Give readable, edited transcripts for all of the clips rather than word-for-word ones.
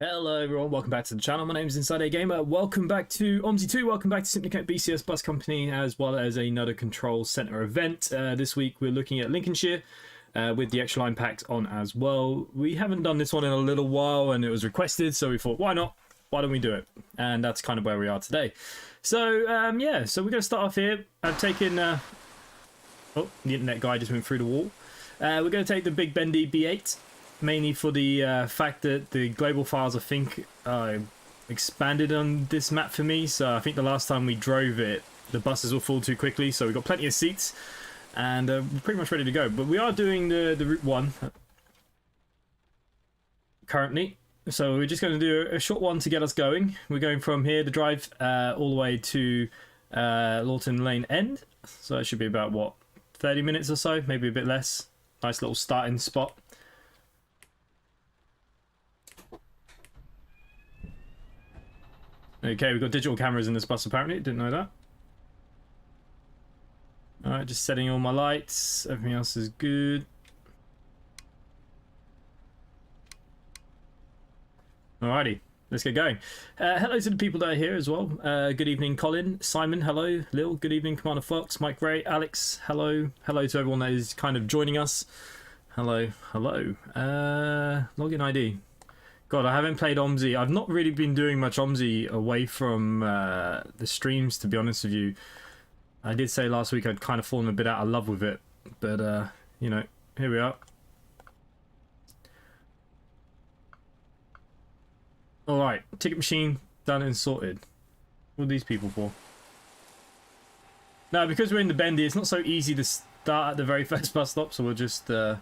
Hello everyone, welcome back to the channel. My name is InsideAgameR. Welcome back to OMSI2. Welcome back to Simply Connect BCS Bus Company, as well as another Control Center event. This week we're looking at Lincolnshire with the extra line packed on as well. We haven't done this one in a little while and it was requested, so we thought, why not? Why don't we do it? And that's kind of where we are today. So yeah, so we're going to start off here. I've taken... oh, the internet guy just went through the wall. We're going to take the Big Bendy B8. Mainly for the fact that the global files, I think, expanded on this map for me. So I think the last time we drove it, the buses were full too quickly. So we've got plenty of seats and we're pretty much ready to go. But we are doing the Route 1 currently. So we're just going to do a short one to get us going. We're going from here, the drive, all the way to Lawton Lane End. So it should be about, what, 30 minutes or so, maybe a bit less. Nice little starting spot. Okay, we've got digital cameras in this bus apparently, didn't know that. Alright, just setting all my lights, everything else is good. Alrighty, let's get going. Hello to the people that are here as well. Good evening Colin, Simon, hello, Lil, good evening Commander Fox, Mike Ray, Alex, hello. Hello to everyone that is kind of joining us. Hello, hello. Login ID. God, I haven't played OMSI. I've not really been doing much OMSI away from the streams, to be honest with you. I did say last week I'd kind of fallen a bit out of love with it. But, you know, here we are. Alright, ticket machine done and sorted. What are these people for? Now, because we're in the bendy, it's not so easy to start at the very first bus stop, so we'll just... there's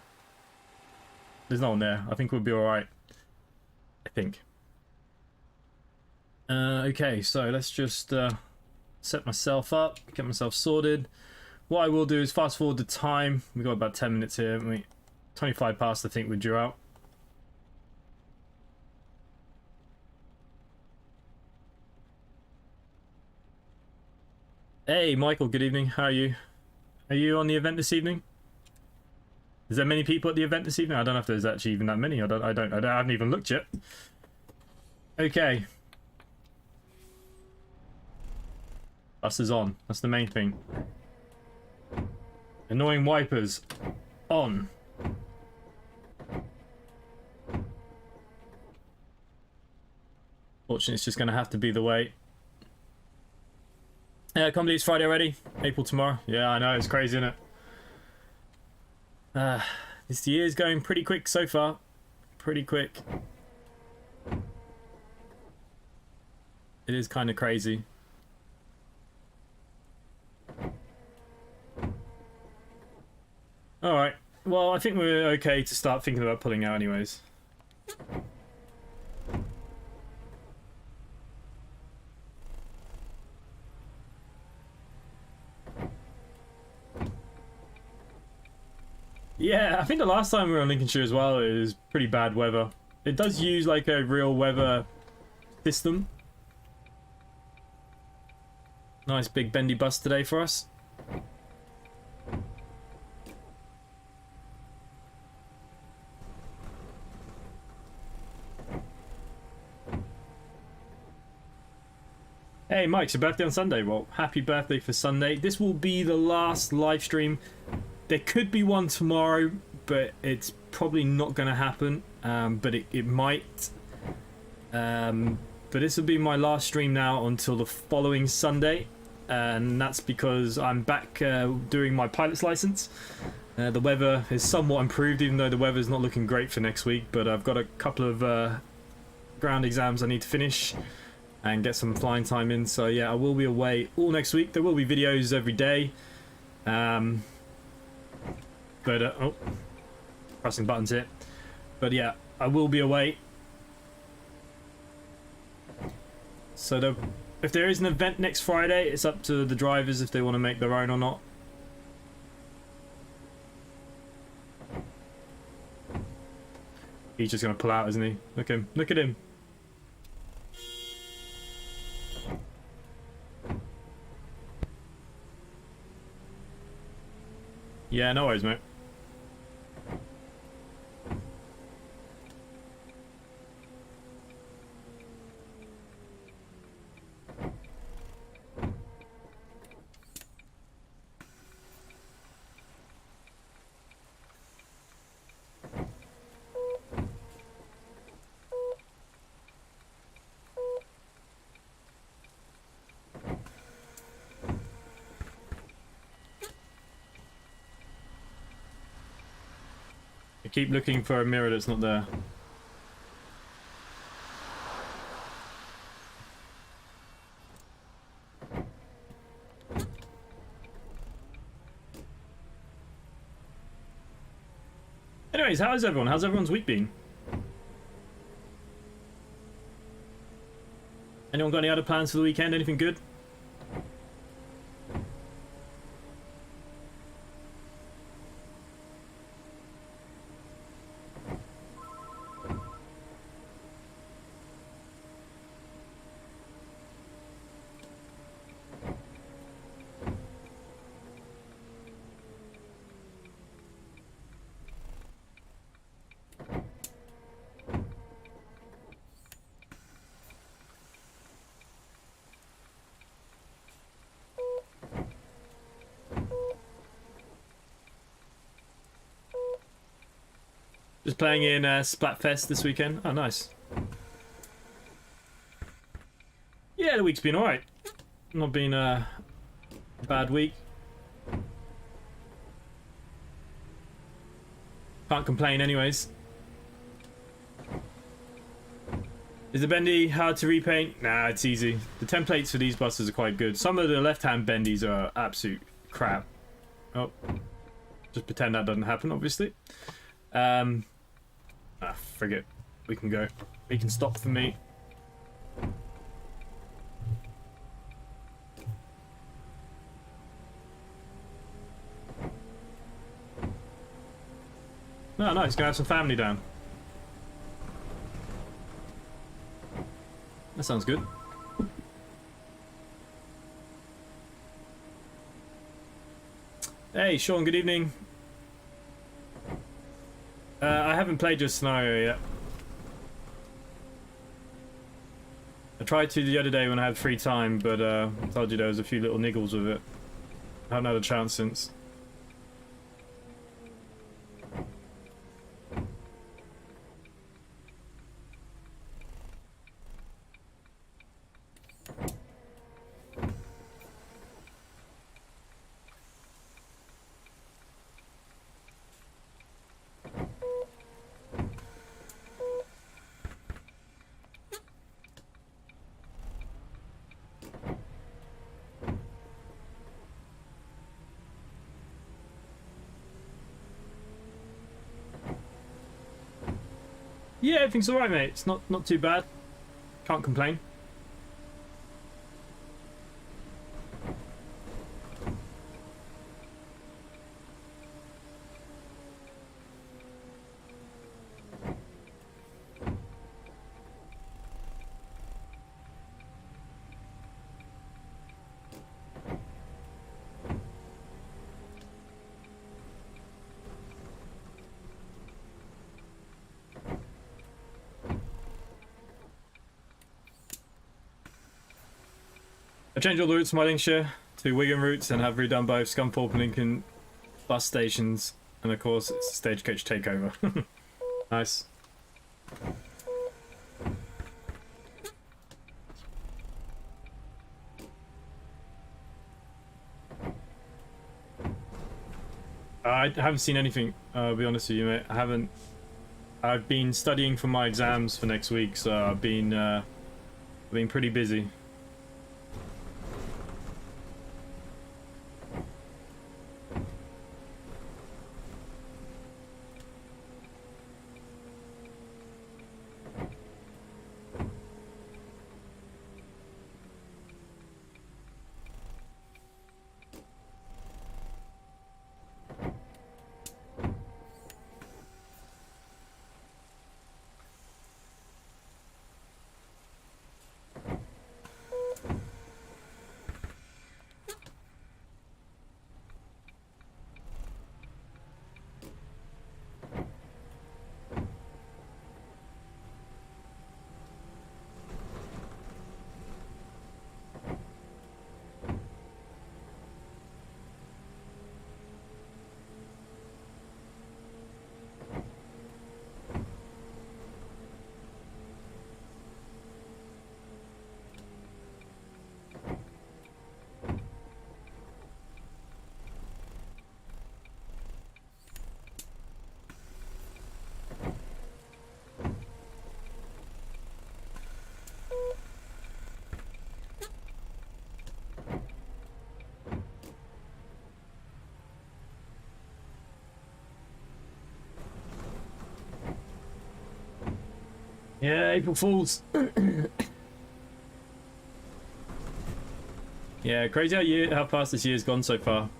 no one there. I think we'll be alright. I think. Okay, so let's just set myself up, get myself sorted. What I will do is fast forward the time. We've got about 10 minutes here, haven't we? 25 past, I think we're due out. Hey, Michael, good evening. How are you? Are you on the event this evening? Is there many people at the event this evening? I don't know if there's actually even that many. I haven't even looked yet. Okay. Bus is on. That's the main thing. Annoying wipers. On. Fortunately, it's just going to have to be the way. Can't believe it's Friday already. April tomorrow. Yeah, I know. It's crazy, isn't it? This year's going pretty quick so far. Pretty quick. It is kind of crazy. Alright. Well, I think we're okay to start thinking about pulling out anyways. Yeah, I think the last time we were on Lincolnshire as well, it was pretty bad weather. It does use like a real weather system. Nice big bendy bus today for us. Hey Mike, it's your birthday on Sunday. Well, happy birthday for Sunday. This will be the last live stream. There could be one tomorrow, but it's probably not going to happen. But it might. But this will be my last stream now until the following Sunday. And that's because I'm back doing my pilot's license. The weather is somewhat improved, even though the weather's not looking great for next week. But I've got a couple of ground exams I need to finish and get some flying time in. So yeah, I will be away all next week. There will be videos every day. Oh, pressing buttons here. But yeah, I will be away. So if there is an event next Friday, it's up to the drivers if they want to make their own or not. He's just going to pull out, isn't he? Look at him. Look at him. Yeah, no worries, mate. I keep looking for a mirror that's not there. Anyways, how is everyone? How's everyone's week been? Anyone got any other plans for the weekend? Anything good? Just playing in Splatfest this weekend. Oh, nice. Yeah, the week's been alright. Not been a bad week. Can't complain anyways. Is the bendy hard to repaint? Nah, it's easy. The templates for these buses are quite good. Some of the left-hand bendies are absolute crap. Oh. Just pretend that doesn't happen, obviously. Forget. We can go. We can stop for me. No, nice. Gonna have some family down. That sounds good. Hey, Sean, good evening. I haven't played your scenario yet. I tried to the other day when I had free time, but I told you there was a few little niggles with it. I haven't had a chance since. Yeah, everything's alright, mate. It's not too bad. Can't complain. I changed all the routes to my Lincolnshire to Wigan routes and have redone both Scunthorpe and Lincoln bus stations. And of course, it's a stagecoach takeover. Nice. I haven't seen anything, I'll be honest with you, mate. I haven't. I've been studying for my exams for next week, so I've been pretty busy. Yeah, April Fools. Yeah, crazy how fast this year's gone so far.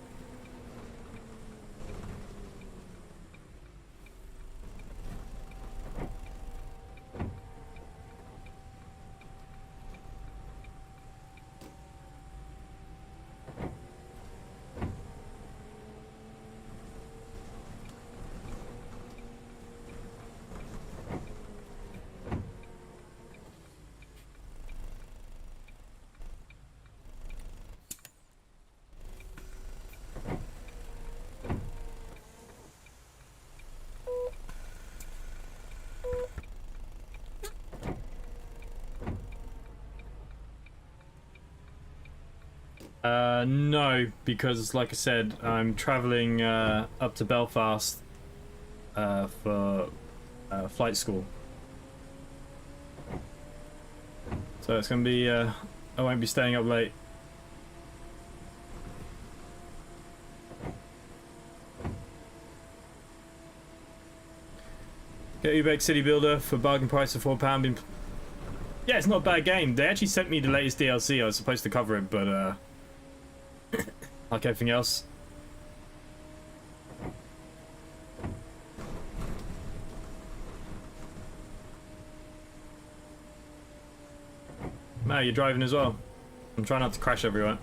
No, because like I said, I'm traveling up to Belfast for flight school. So it's gonna be, I won't be staying up late. Get Ubek City Builder for bargain price of £4. Yeah, it's not a bad game. They actually sent me the latest DLC. I was supposed to cover it, but like everything else. No, you're driving as well. I'm trying not to crash everyone.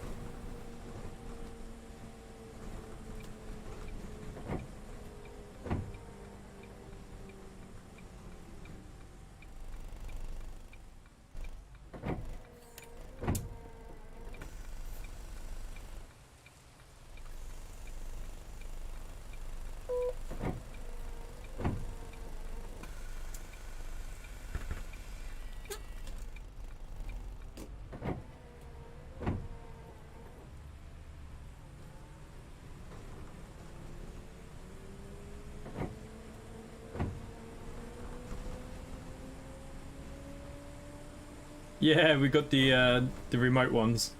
Yeah, we got the remote ones.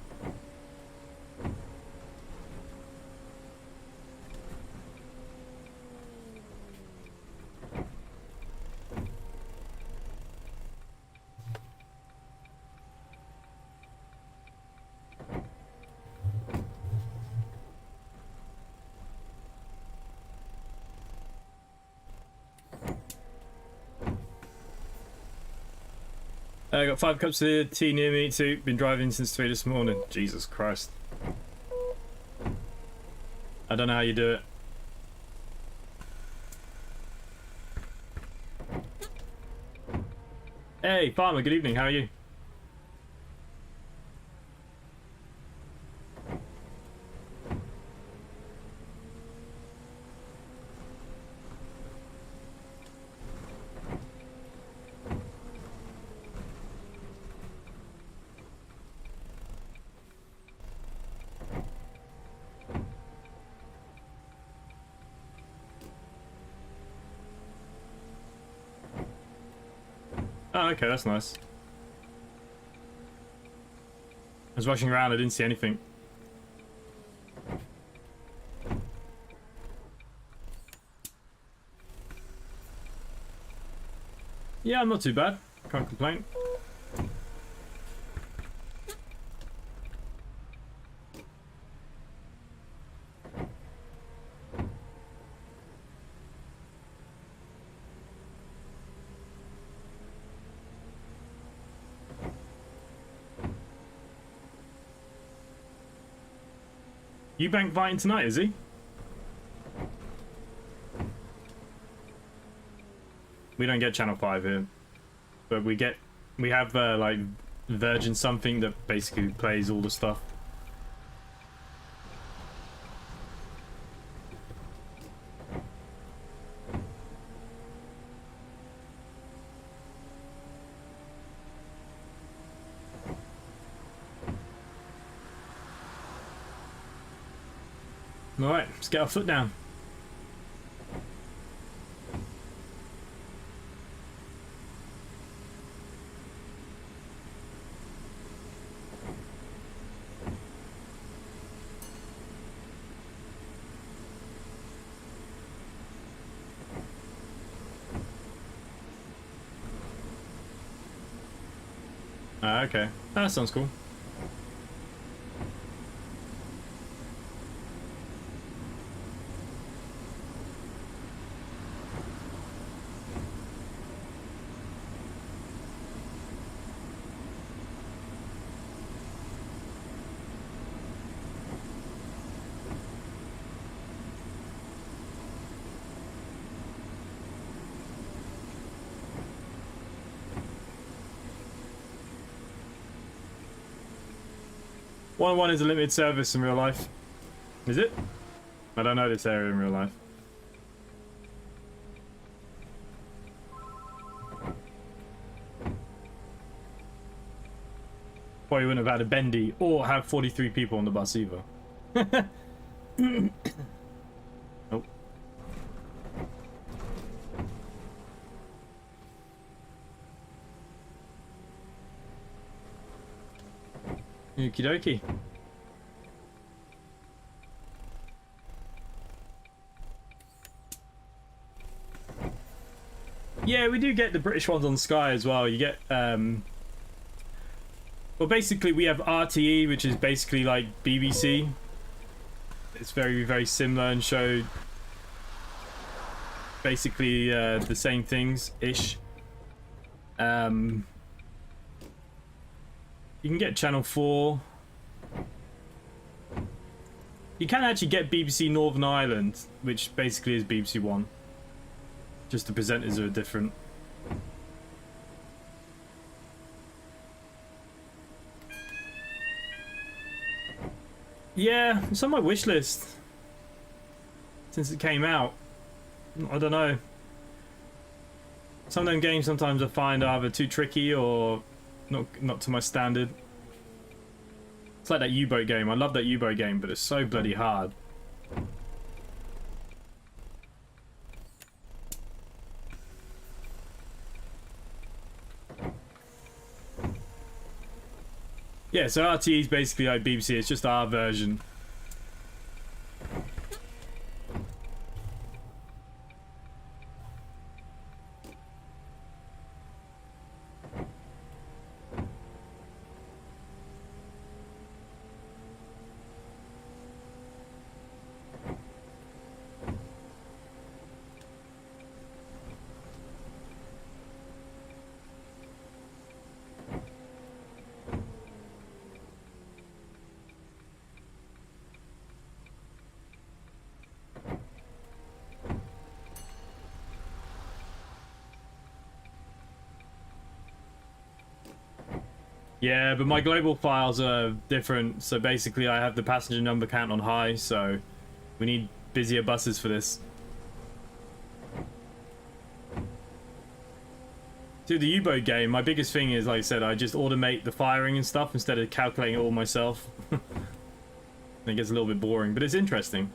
I got 5 cups of tea near me too. Been driving since 3 this morning. Jesus Christ. I don't know how you do it. Hey, Farmer, good evening. How are you? Oh, okay, that's nice. I was rushing around, I didn't see anything. Yeah, I'm not too bad. Can't complain. Eubank fighting tonight, is he? We don't get Channel 5 here, but we have like Virgin something that basically plays all the stuff. Alright, let's get our foot down. Okay. That sounds cool. One is a limited service in real life. Is it? I don't know this area in real life. Probably wouldn't have had a bendy or have 43 people on the bus either. Oh. Okie dokie. Yeah, we do get the British ones on Sky as well. You get, well, basically we have RTE, which is basically like BBC. It's very, very similar and show basically the same things-ish. You can get Channel 4. You can actually get BBC Northern Ireland, which basically is BBC One. Just the presenters are different. Yeah, it's on my wish list since it came out. I don't know. Some of them games sometimes I find are either too tricky or not to my standard. It's like that U-boat game. I love that U-boat game, but it's so bloody hard. Yeah, so RTE is basically like BBC. It's just our version. Yeah, but my global files are different. So basically I have the passenger number count on high, so we need busier buses for this. Dude, the U-boat game, my biggest thing is, like I said, I just automate the firing and stuff instead of calculating it all myself. It gets a little bit boring, but it's interesting.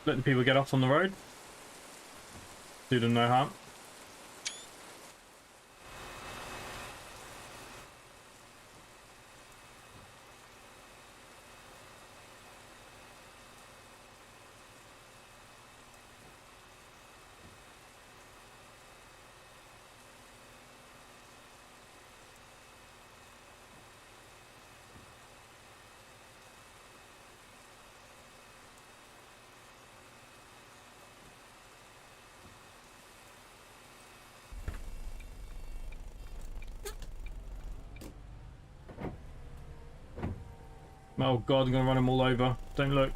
Let the people get off on the road. Do them no harm. Oh god, I'm gonna run them all over. Don't look.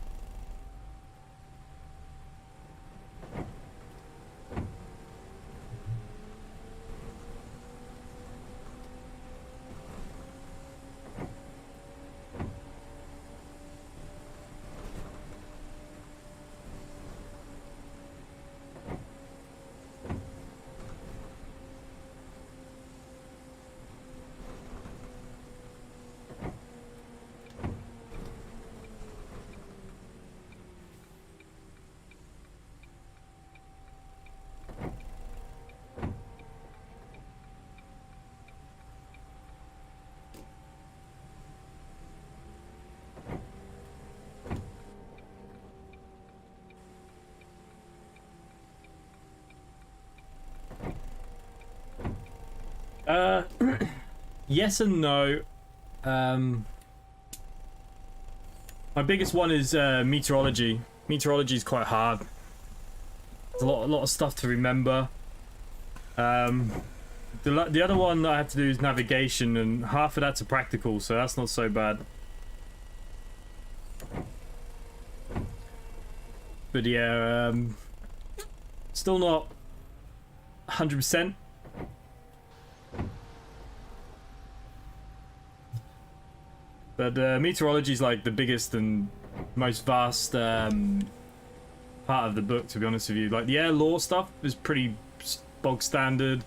Yes and no. My biggest one is meteorology. Meteorology is quite hard. There's a lot of stuff to remember. The other one that I have to do is navigation, and half of that's a practical, so that's not so bad. But yeah, still not 100%. But meteorology is like the biggest and most vast part of the book, to be honest with you. Like the air law stuff is pretty bog standard.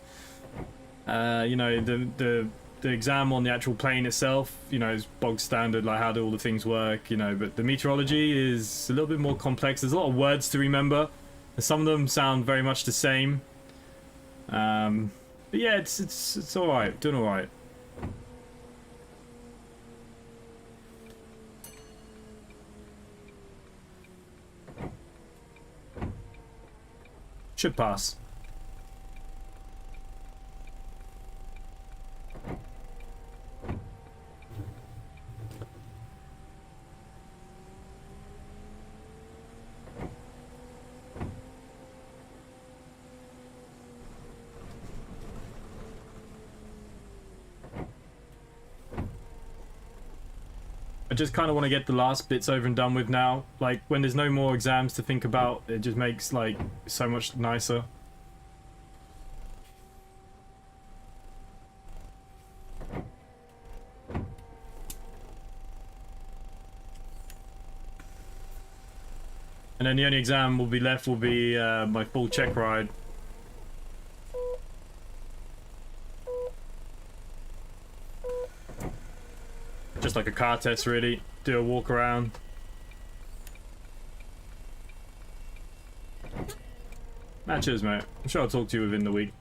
You know, the exam on the actual plane itself, you know, is bog standard, like how do all the things work, you know. But the meteorology is a little bit more complex. There's a lot of words to remember. Some of them sound very much the same. But yeah, it's all right, doing all right. Should pass. I just kind of want to get the last bits over and done with now. Like, when there's no more exams to think about, it just makes, like, so much nicer. And then the only exam will be left will be my full check ride. Just like a car test, really. Do a walk around. Cheers, mate. I'm sure I'll talk to you within the week.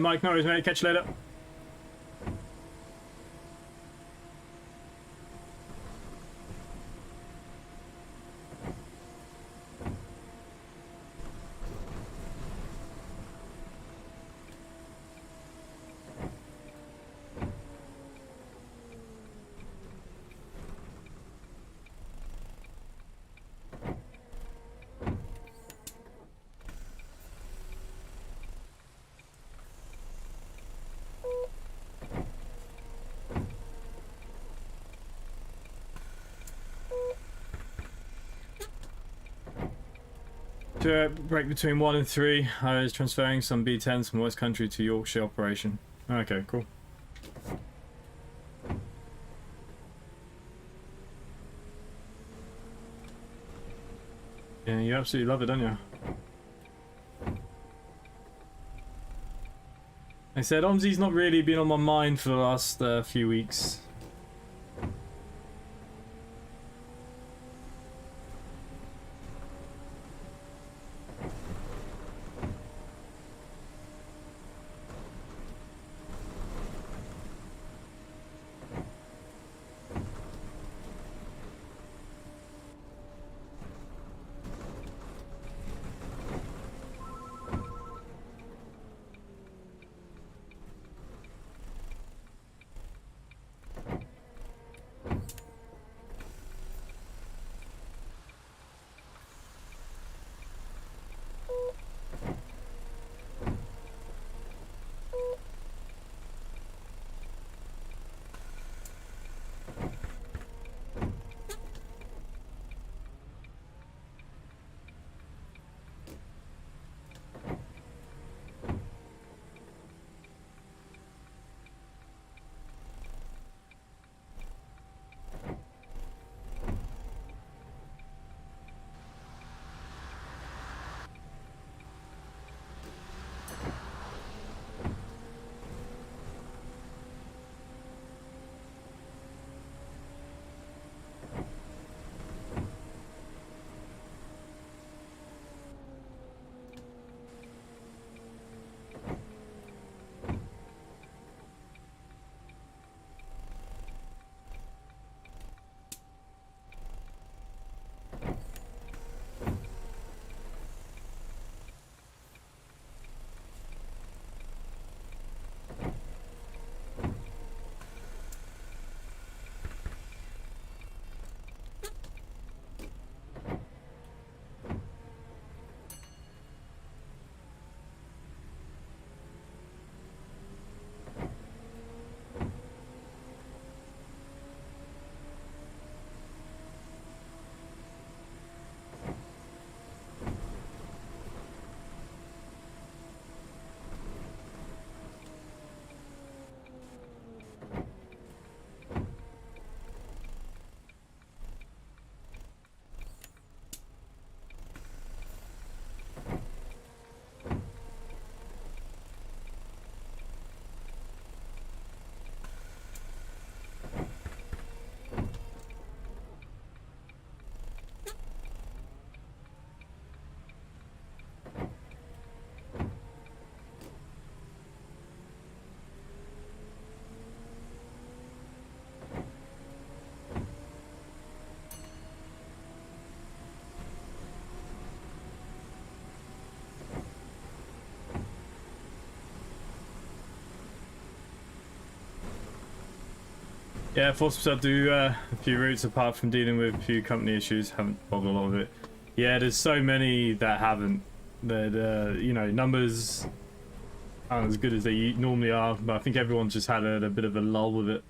Mike, no worries, mate. Catch you later. To break between 1 and 3, I was transferring some B10s from West Country to Yorkshire operation. Okay, cool. Yeah, you absolutely love it, don't you? I said, OMSI's not really been on my mind for the last few weeks. Yeah, force myself to do a few routes apart from dealing with a few company issues. Haven't bothered a lot of it. Yeah, there's so many that haven't. That you know, numbers aren't as good as they normally are, but I think everyone's just had a bit of a lull with it.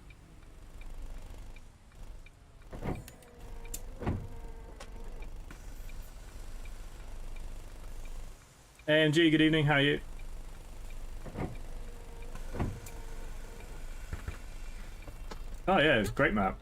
AMG, good evening, how are you? Oh yeah, it's a great map.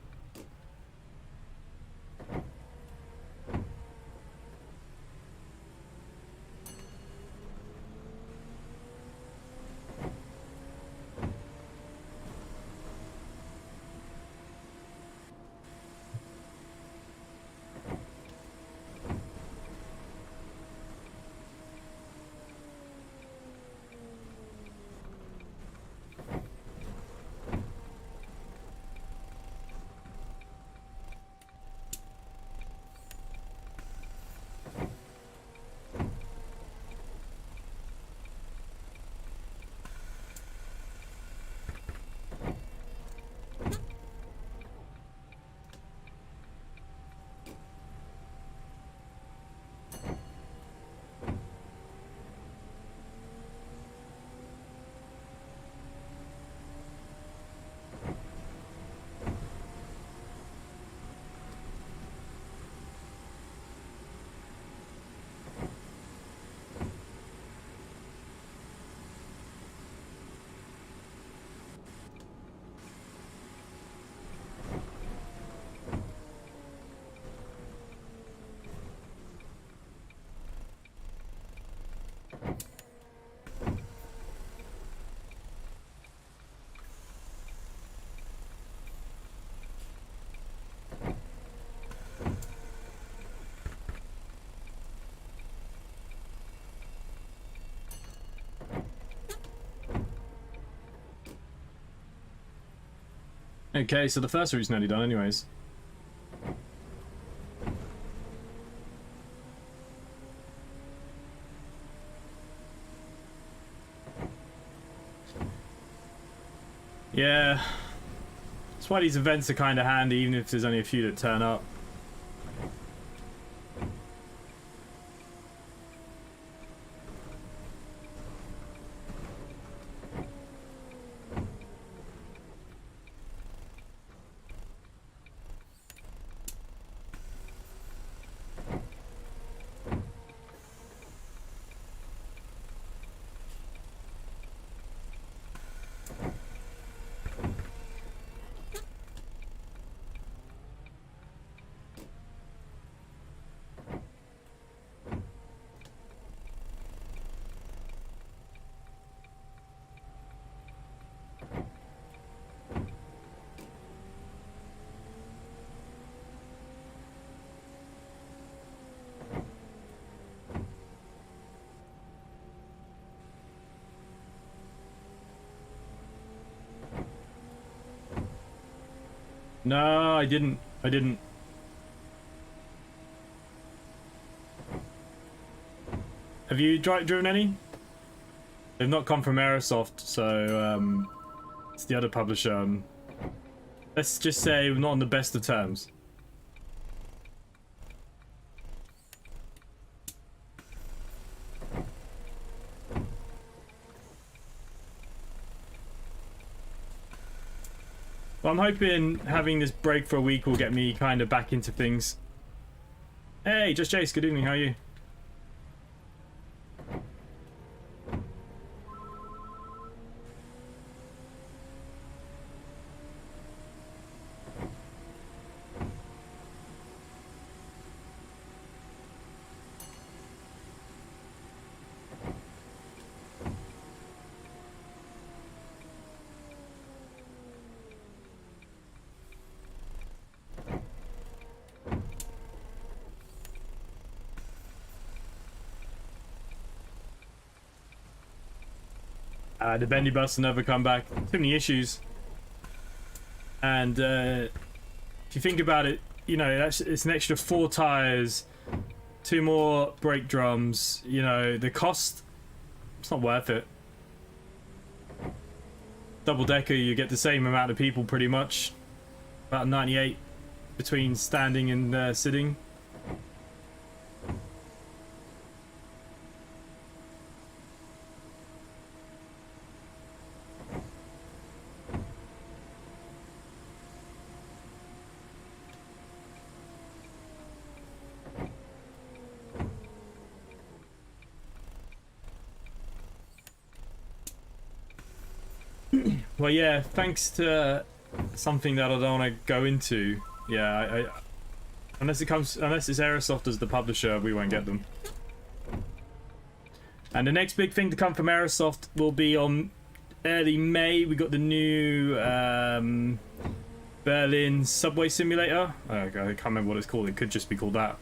Okay, so the first route's nearly done anyways. Yeah, that's why these events are kind of handy, even if there's only a few that turn up. No, I didn't. I didn't. Have you driven any? They've not come from Aerosoft, so it's the other publisher. Let's just say we're not on the best of terms. Well, I'm hoping having this break for a week will get me kind of back into things. Hey, just Jace, good evening, how are you? The bendy bus will never come back. Too many issues. And if you think about it, you know, it's an extra 4 tires, 2 more brake drums. You know, the cost, it's not worth it. Double decker, you get the same amount of people pretty much. About 98 between standing and sitting. Well, yeah, thanks to something that I don't want to go into. Yeah, unless it's Aerosoft as the publisher, we won't get them. And the next big thing to come from Aerosoft will be on early May. We got the new Berlin subway simulator. I can't remember what it's called. It could just be called that.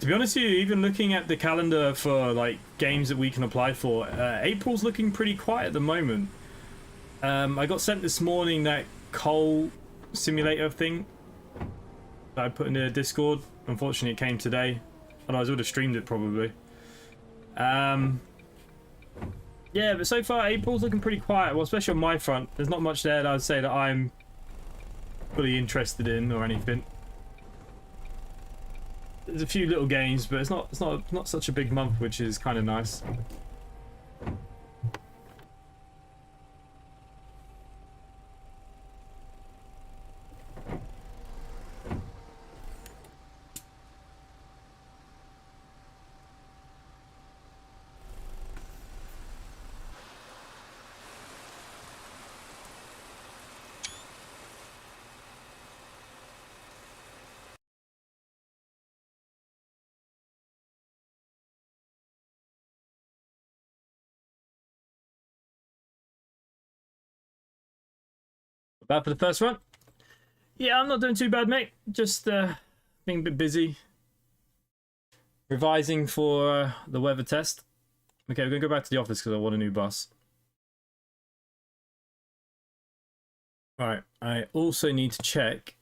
To be honest with you, even looking at the calendar for like games that we can apply for, April's looking pretty quiet at the moment. I got sent this morning that coal simulator thing that I put in the Discord. Unfortunately, it came today. Otherwise, I would have streamed it probably. Yeah, but so far, April's looking pretty quiet. Well, especially on my front. There's not much there that I'd say that I'm fully interested in or anything. There's a few little games, but it's not such a big month, which is kind of nice. Bad for the first run. Yeah, I'm not doing too bad, mate. Just being a bit busy. Revising for the weather test. Okay, we're going to go back to the office because I want a new bus. Alright, I also need to check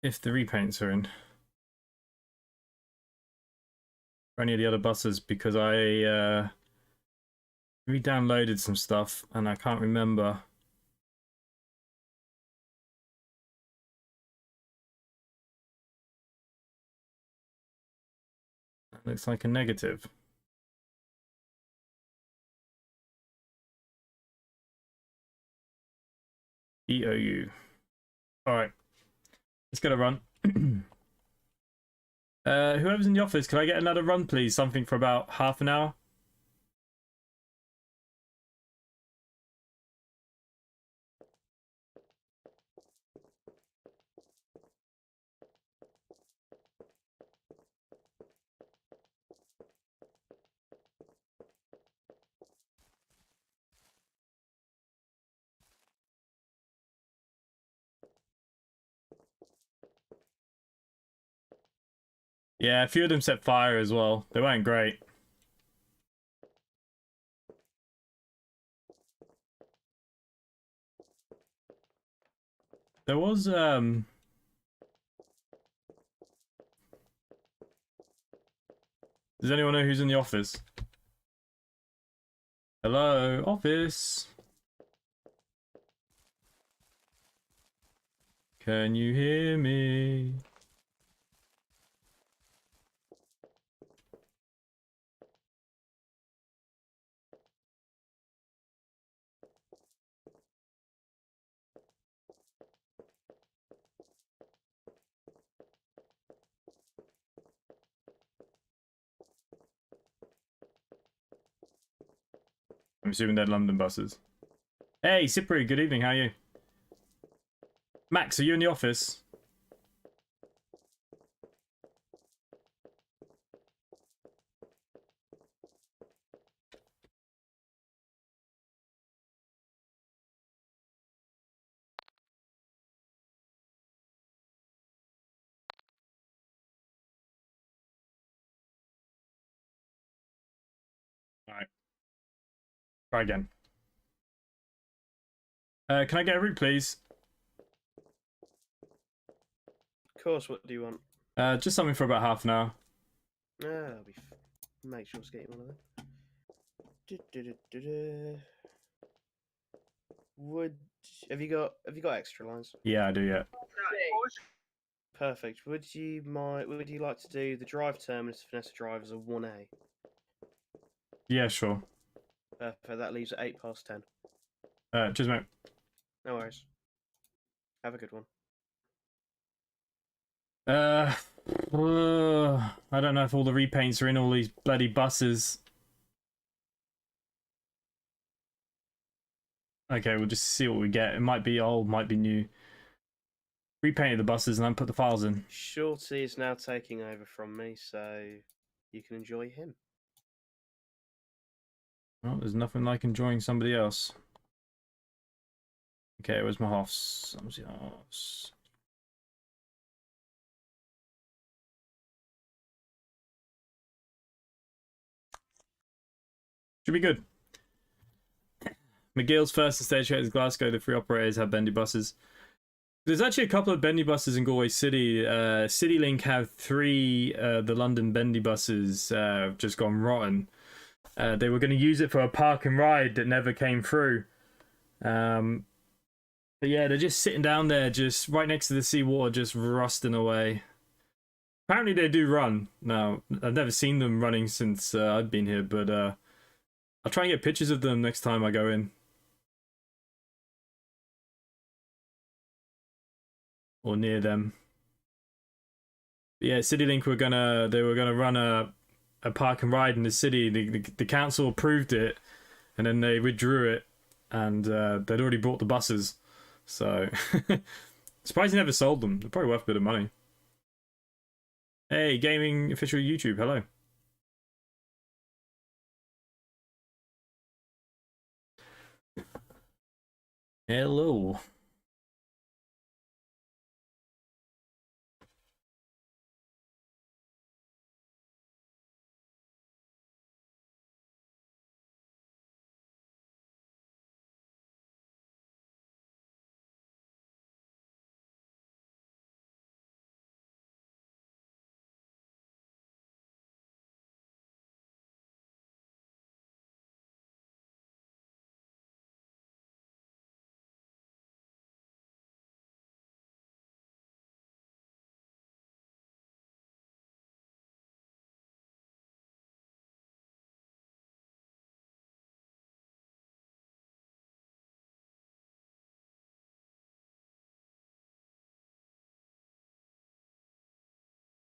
if the repaints are in. For any of the other buses, because I re-downloaded some stuff and I can't remember. That looks like a negative. EOU. Alright. Let's get a run. Whoever's in the office, can I get another run, please? Something for about half an hour. Yeah, a few of them set fire as well. They weren't great. There was does anyone know who's in the office? Hello, office. Can you hear me? I'm assuming they're London buses. Hey, Cypri, good evening, how are you? Max, are you in the office? Alright. Try again. Can I get a route, please? Of course, what do you want? Just something for about half an hour. Ah, make sure to get you one of them. Du-du-du-du-du. Would have you got extra lines? Yeah, I do. Yeah. Perfect. Would you like to do the drive terminus Finesse drive as a 1A? Yeah, sure. Perfect. That leaves at 10:08. Cheers, mate. No worries. Have a good one. I don't know if all the repaints are in all these bloody buses. Okay, we'll just see what we get. It might be old, might be new. Repainted the buses and then put the files in. Shorty is now taking over from me, so you can enjoy him. Well, there's nothing like enjoying somebody else. Okay, where's my house? Should be good. McGill's first and stage is Glasgow. The 3 operators have bendy buses. There's actually a couple of bendy buses in Galway City. CityLink have 3 the London bendy buses just gone rotten. They were going to use it for a park and ride that never came through. But yeah, they're just sitting down there, just right next to the seawater, just rusting away. Apparently they do run. Now, I've never seen them running since I've been here, but I'll try and get pictures of them next time I go in. Or near them. But yeah, CityLink were gonna run a park and ride in the city. The council approved it, and then they withdrew it, and they'd already bought the buses. So surprised he never sold them. They're probably worth a bit of money. Hey, gaming official YouTube, hello. Hello.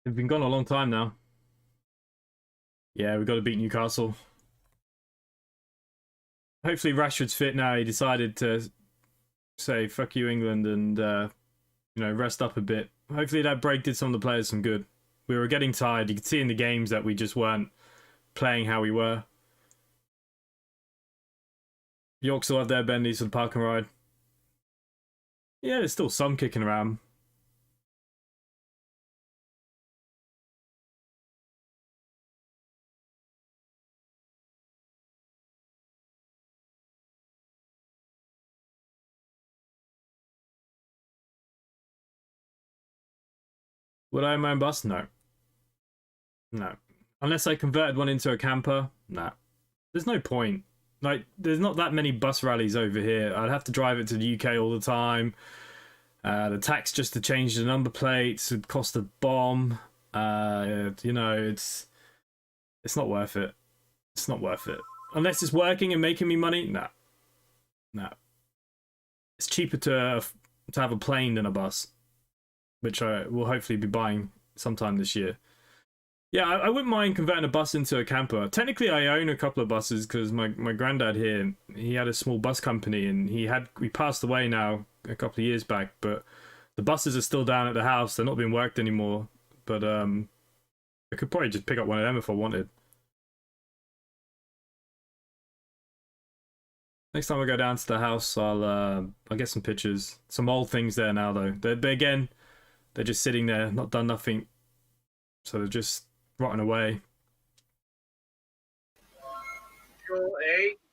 They've been gone a long time now. Yeah, we've got to beat Newcastle. Hopefully Rashford's fit now. He decided to say fuck you England and rest up a bit. Hopefully that break did some of the players some good. We were getting tired. You could see in the games that we just weren't playing how we were. York still have their bendies for the park and ride. Yeah, there's still some kicking around. Would I own my own bus? No. No. Unless I converted one into a camper? Nah. There's no point. Like, there's not that many bus rallies over here. I'd have to drive it to the UK all the time. The tax just to change the number plates would cost a bomb. It's not worth it. It's not worth it. Unless it's working and making me money, nah. Nah. It's cheaper to have a plane than a bus, which I will hopefully be buying sometime this year. Yeah, I wouldn't mind converting a bus into a camper. Technically, I own a couple of buses because my granddad here, he had a small bus company and he passed away now a couple of years back, but the buses are still down at the house. They're not being worked anymore, but I could probably just pick up one of them if I wanted. Next time I go down to the house, I'll get some pictures. Some old things there now though. They're just sitting there, not done nothing. So they're just rotting away.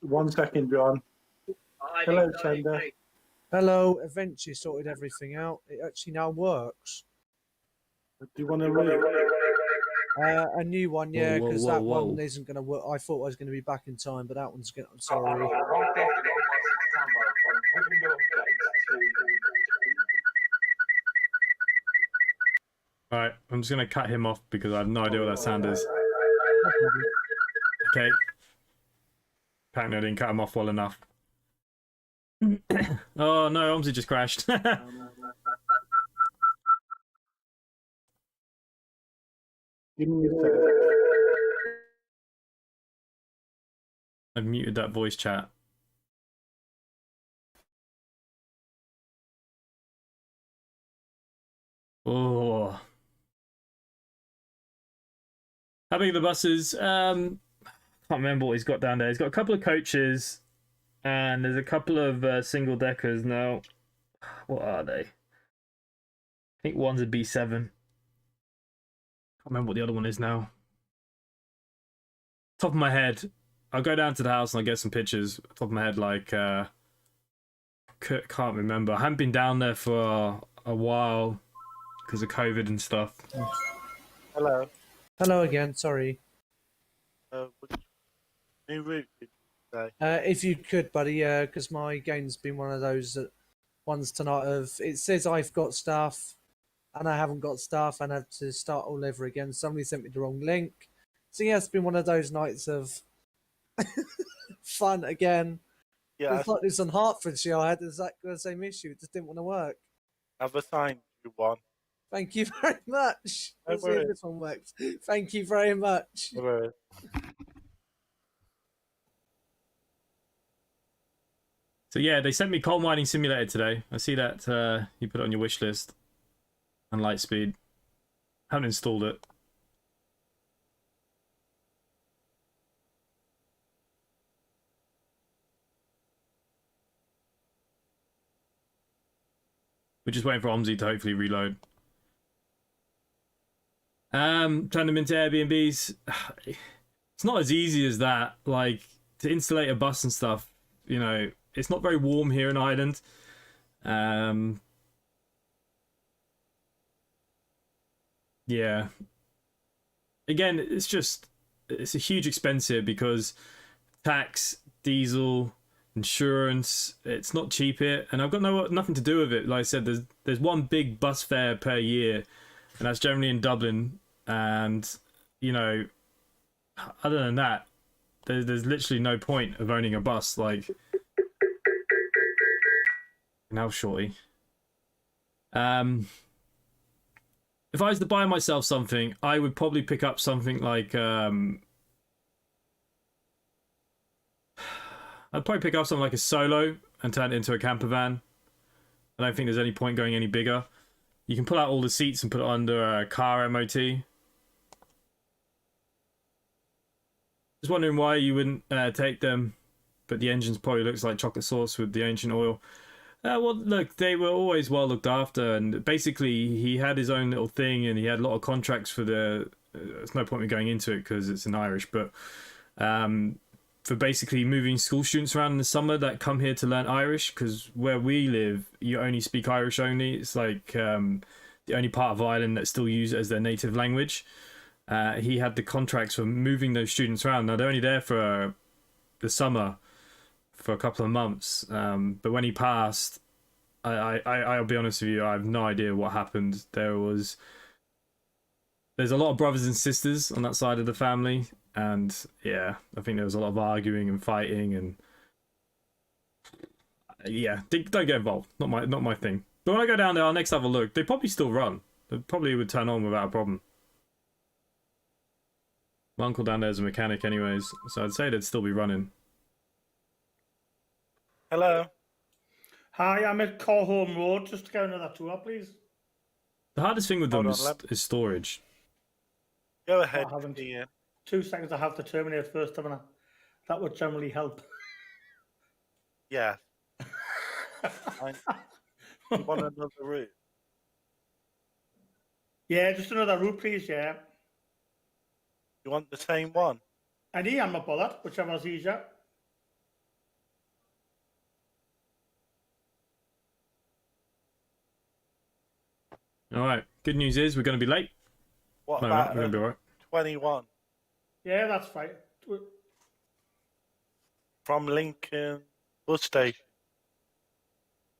1 second, John. Hello, Sender. Hello, eventually sorted everything out. It actually now works. Do you want to read? A new one, yeah, Whoa, because whoa, that whoa. one isn't going to work. I thought I was going to be back in time, but that one's going. I'm sorry. Alright, I'm just gonna cut him off because I have no idea what that sound is. Okay. Apparently I didn't cut him off well enough. Oh no, Omsi just crashed. Give me a sec. I've muted that voice chat. Oh. How big are the buses? Can't remember what he's got down there. He's got a couple of coaches and there's a couple of single deckers now. What are they? I think one's a B7. Can't remember what the other one is now. Top of my head, I'll go down to the house and I'll get some pictures. Top of my head, like, can't remember. I haven't been down there for a while because of COVID and stuff. Hello. Hello again. Sorry. New route, did you say? If you could, buddy, because my game's been one of those ones tonight of it says I've got stuff and I haven't got stuff and I have to start all over again. Somebody sent me the wrong link. So yeah, it's been one of those nights of fun again. Yeah, It's like this on Hertfordshire. I had exactly the same issue. It just didn't want to work. I've assigned you one. Thank you very much. No Let's see if worries. this one works. Thank you very much. No worries. So yeah, they sent me Coal Mining Simulator today. I see that you put it on your wish list. And Lightspeed. Haven't installed it. We're just waiting for Omsi to hopefully reload. Turn them into Airbnbs. It's not as easy as that. Like, to installate a bus and stuff, you know, it's not very warm here in Ireland. Yeah. Again, it's a huge expense here because tax, diesel, insurance, it's not cheap here, and I've got nothing to do with it. Like I said, there's one big bus fare per year, and that's generally in Dublin. And you know, other than that, there's literally no point of owning a bus. Like now, shorty. If I was to buy myself something, I would probably pick up something like I'd probably pick up something like a Solo and turn it into a camper van. I don't think there's any point going any bigger. You can pull out all the seats and put it under a car MOT. Just wondering why you wouldn't take them, but the engine probably looks like chocolate sauce with the ancient oil. Well, look, they were always well looked after, and basically he had his own little thing, and he had a lot of contracts for the. There's no point in going into it because it's in Irish, but for basically moving school students around in the summer that come here to learn Irish, because where we live, you only speak Irish only. It's like the only part of Ireland that still use it as their native language. He had the contracts for moving those students around. Now they're only there for the summer, for a couple of months. But when he passed, I'll be honest with you, I have no idea what happened. There's a lot of brothers and sisters on that side of the family, and yeah, I think there was a lot of arguing and fighting, and yeah, don't get involved. Not my thing. But when I go down there, I'll next have a look. They probably still run. They probably would turn on without a problem. My uncle down there is a mechanic anyways, so I'd say they'd still be running. Hello. Hi, I'm at Home Road. Just to go another tour, please. The hardest thing with them Hold on, is storage. Go ahead. I haven't. Ian. 2 seconds, I have to terminate first, haven't I? That would generally help. Yeah. You want another route? Yeah, just another route, please, yeah. You want the same one? Any, I'm not bothered, whichever's easier. All right. Good news is we're going to be late. What No, about we're going to be all right. 21 Yeah, that's fine. from Lincoln bus station.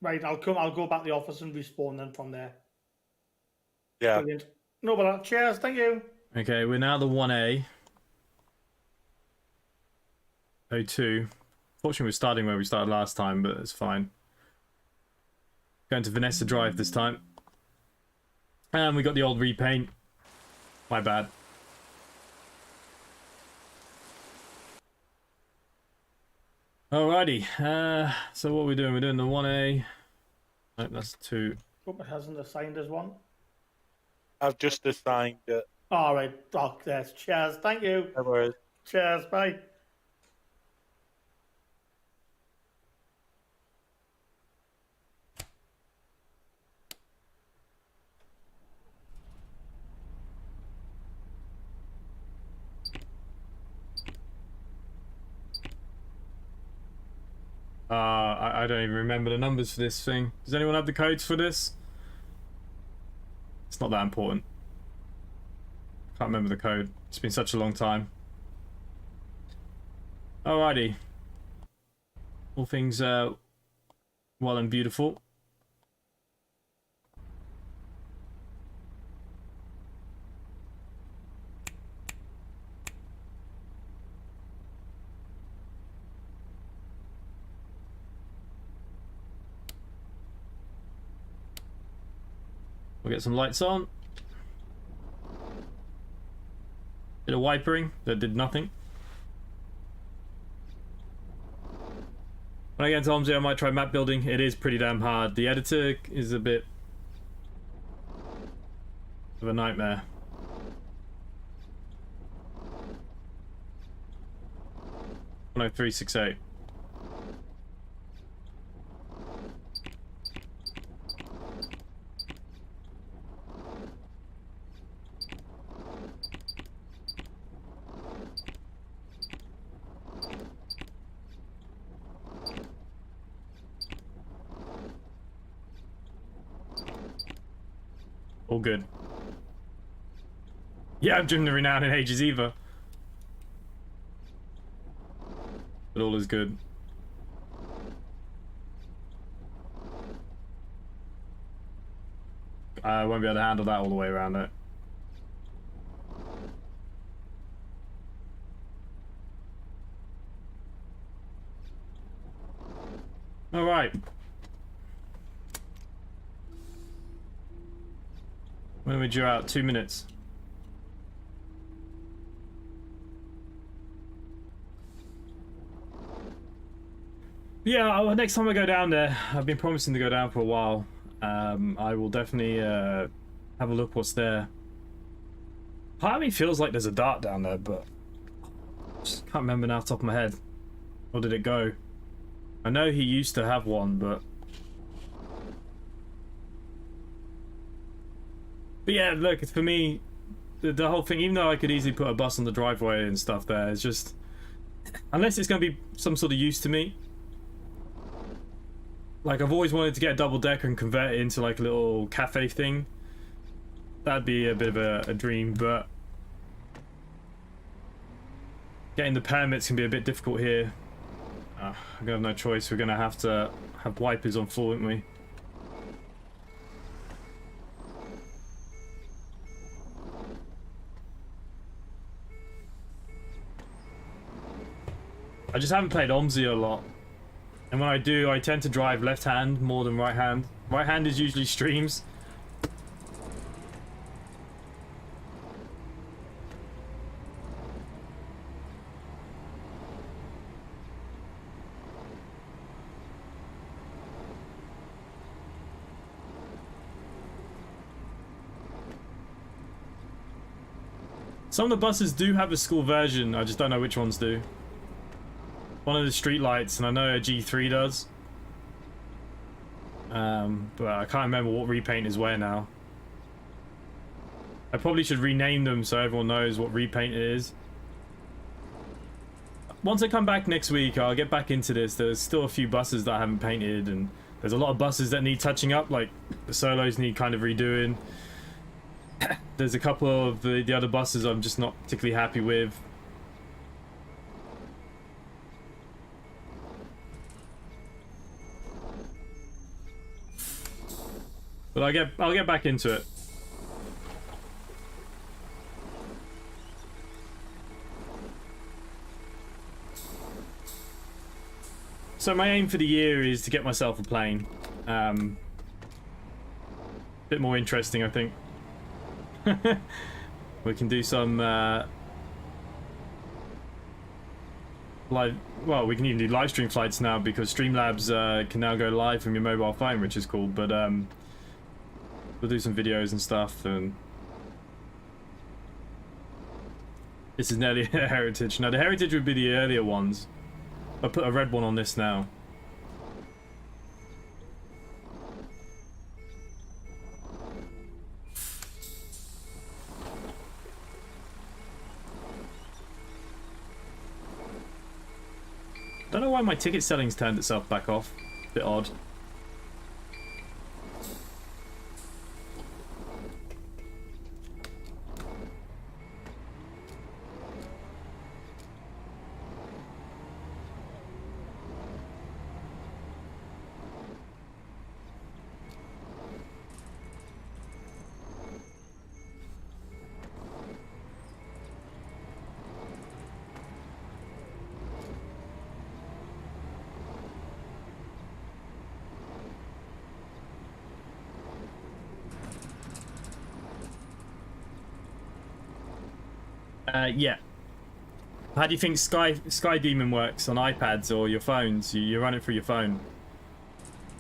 Right, I'll go back to the office and respawn then from there. Yeah. Brilliant. No, but cheers, thank you. Okay, we're now the 1A. 02. Fortunately, we're starting where we started last time, but it's fine. Going to Vanessa Drive this time. And we got the old repaint. My bad. Alrighty. So what are we doing? We're doing the 1A. Nope, that's 2. Hope it hasn't assigned as one. I've just assigned it. All right, Doc, yes. Cheers, thank you. No worries. Cheers, bye. I don't even remember the numbers for this thing. Does anyone have the codes for this? It's not that important. Can't remember the code. It's been such a long time. Alrighty. All things well and beautiful. We'll get some lights on. Bit of wipering that did nothing. When I get into Omsi, I might try map building. It is pretty damn hard. The editor is a bit of a nightmare. No, 368. All good. Yeah, I've driven the Renown in ages either. But all is good. I won't be able to handle that all the way around it. All right. When are we due out? 2 minutes. Yeah, next time I go down there, I've been promising to go down for a while. I will definitely have a look what's there. Part of me feels like there's a dart down there, but I just can't remember now off the top of my head. Or did it go? I know he used to have one, but yeah, look, it's for me, the whole thing, even though I could easily put a bus on the driveway and stuff there, it's just, unless it's going to be some sort of use to me. Like, I've always wanted to get a double decker and convert it into like a little cafe thing. That'd be a bit of a dream, but getting the permits can be a bit difficult here. I'm gonna have no choice. We're gonna have to have wipers on full, aren't we? I just haven't played OMSI a lot. And when I do, I tend to drive left hand more than right hand. Right hand is usually streams. Some of the buses do have a school version, I just don't know which ones do. One of the street lights, and I know a G3 does. But I can't remember what repaint is where now. I probably should rename them so everyone knows what repaint it is. Once I come back next week, I'll get back into this. There's still a few buses that I haven't painted, and there's a lot of buses that need touching up, like the solos need kind of redoing. There's a couple of the other buses I'm just not particularly happy with. But I'll get back into it. So my aim for the year is to get myself a plane. Bit more interesting, I think. We can do some live. Well, we can even do live stream flights now because Streamlabs can now go live from your mobile phone, which is cool. But we'll do some videos and stuff. And this is nearly a Heritage. No, the Heritage would be the earlier ones. I'll put a red one on this now. Don't know why my ticket settings turned itself back off. Bit odd. Yeah. How do you think Sky Demon works on iPads or your phones? You run it through your phone.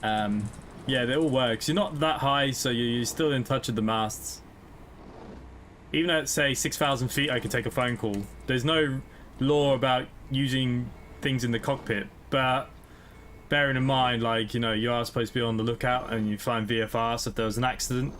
Yeah, they all works. You're not that high, so you're still in touch with the masts. Even at, say, 6,000 feet, I could take a phone call. There's no law about using things in the cockpit, but bearing in mind, like, you know, you are supposed to be on the lookout and you find VFR, so if there was an accident.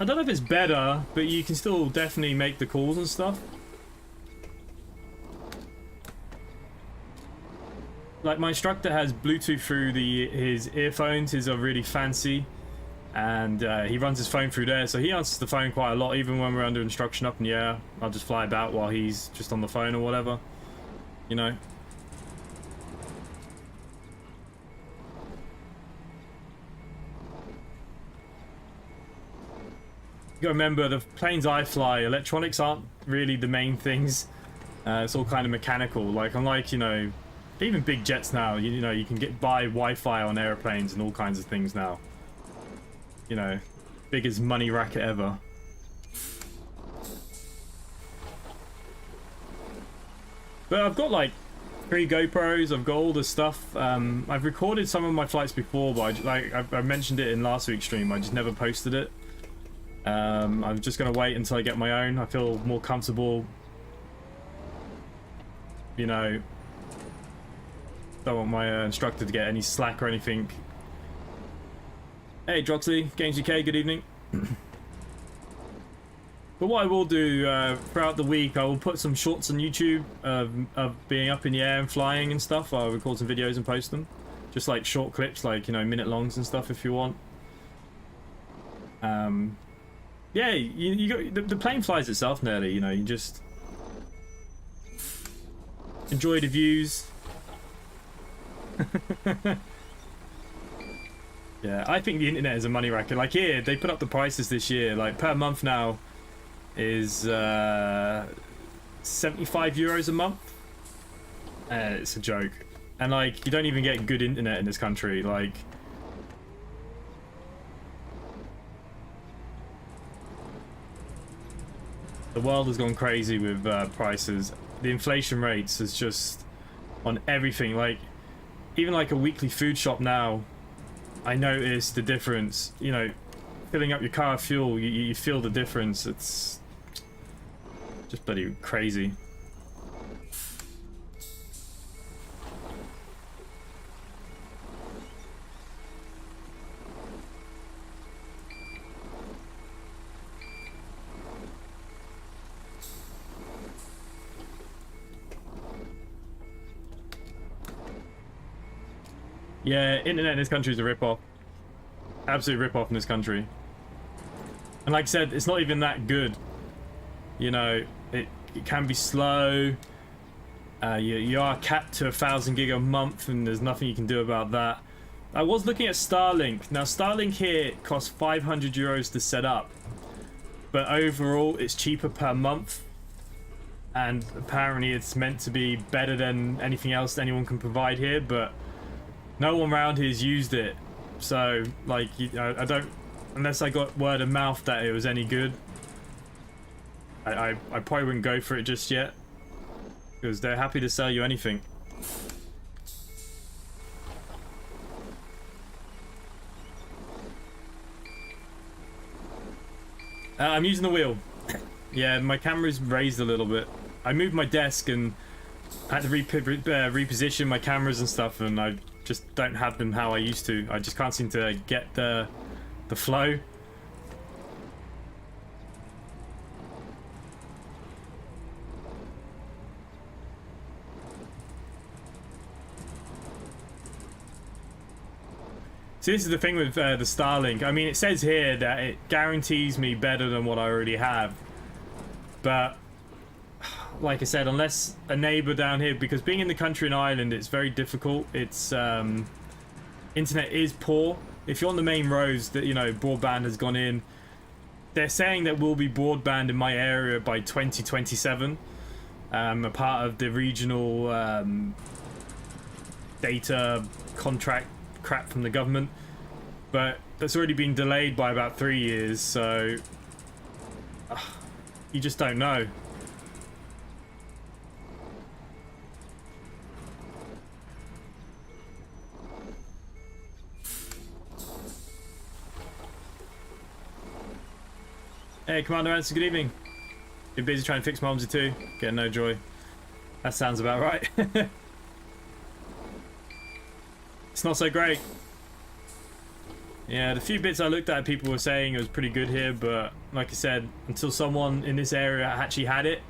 I don't know if it's better, but you can still definitely make the calls and stuff. Like, my instructor has Bluetooth through his earphones. His are really fancy, and he runs his phone through there, so he answers the phone quite a lot. Even when we're under instruction up in the air, I'll just fly about while he's just on the phone or whatever, you know. You gotta remember, the planes I fly, electronics aren't really the main things. It's all kind of mechanical. Like, unlike, you know, even big jets now, you know, you can buy Wi-Fi on airplanes and all kinds of things now. You know, biggest money racket ever. But I've got like 3 GoPros. I've got all this stuff. I've recorded some of my flights before, but I mentioned it in last week's stream. I just never posted it. I'm just gonna wait until I get my own. I feel more comfortable, you know. Don't want my instructor to get any slack or anything. Hey Droxley, Games UK, good evening. But what I will do throughout the week, I will put some shorts on YouTube of being up in the air and flying and stuff. I'll record some videos and post them, just like short clips, like, you know, minute longs and stuff if you want. Yeah, you got the plane flies itself nearly, you know, you just enjoy the views. Yeah, I think the internet is a money racket. Like, here, they put up the prices this year, like per month now is 75 euros a month. It's a joke. And like, you don't even get good internet in this country. Like, the world has gone crazy with prices. The inflation rates is just on everything. Like, even like a weekly food shop now, I notice the difference. You know, filling up your car with fuel, you feel the difference. It's just bloody crazy. Yeah, internet in this country is a rip-off. Absolute rip-off in this country. And like I said, it's not even that good. You know, it can be slow. You are capped to 1,000 gig a month, and there's nothing you can do about that. I was looking at Starlink. Now, Starlink here costs 500 euros to set up. But overall, it's cheaper per month. And apparently it's meant to be better than anything else that anyone can provide here, but no one around here has used it. So, like, I don't... Unless I got word of mouth that it was any good, I probably wouldn't go for it just yet. Because they're happy to sell you anything. I'm using the wheel. Yeah, my camera's raised a little bit. I moved my desk and had to reposition my cameras and stuff, and I just don't have them how I used to. I just can't seem to get the flow. So this is the thing with the Starlink. I mean, it says here that it guarantees me better than what I already have. But, like I said, unless a neighbour down here, because being in the country and Ireland, it's very difficult. It's, internet is poor. If you're on the main roads, that, you know, broadband has gone in. They're saying that we'll be broadband in my area by 2027. A part of the regional data contract crap from the government, but that's already been delayed by about 3 years, so you just don't know. Hey, Commander Answer, good evening. Been busy trying to fix my OMSI2, getting no joy. That sounds about right. It's not so great. Yeah, the few bits I looked at, people were saying it was pretty good here, but like I said, until someone in this area actually had it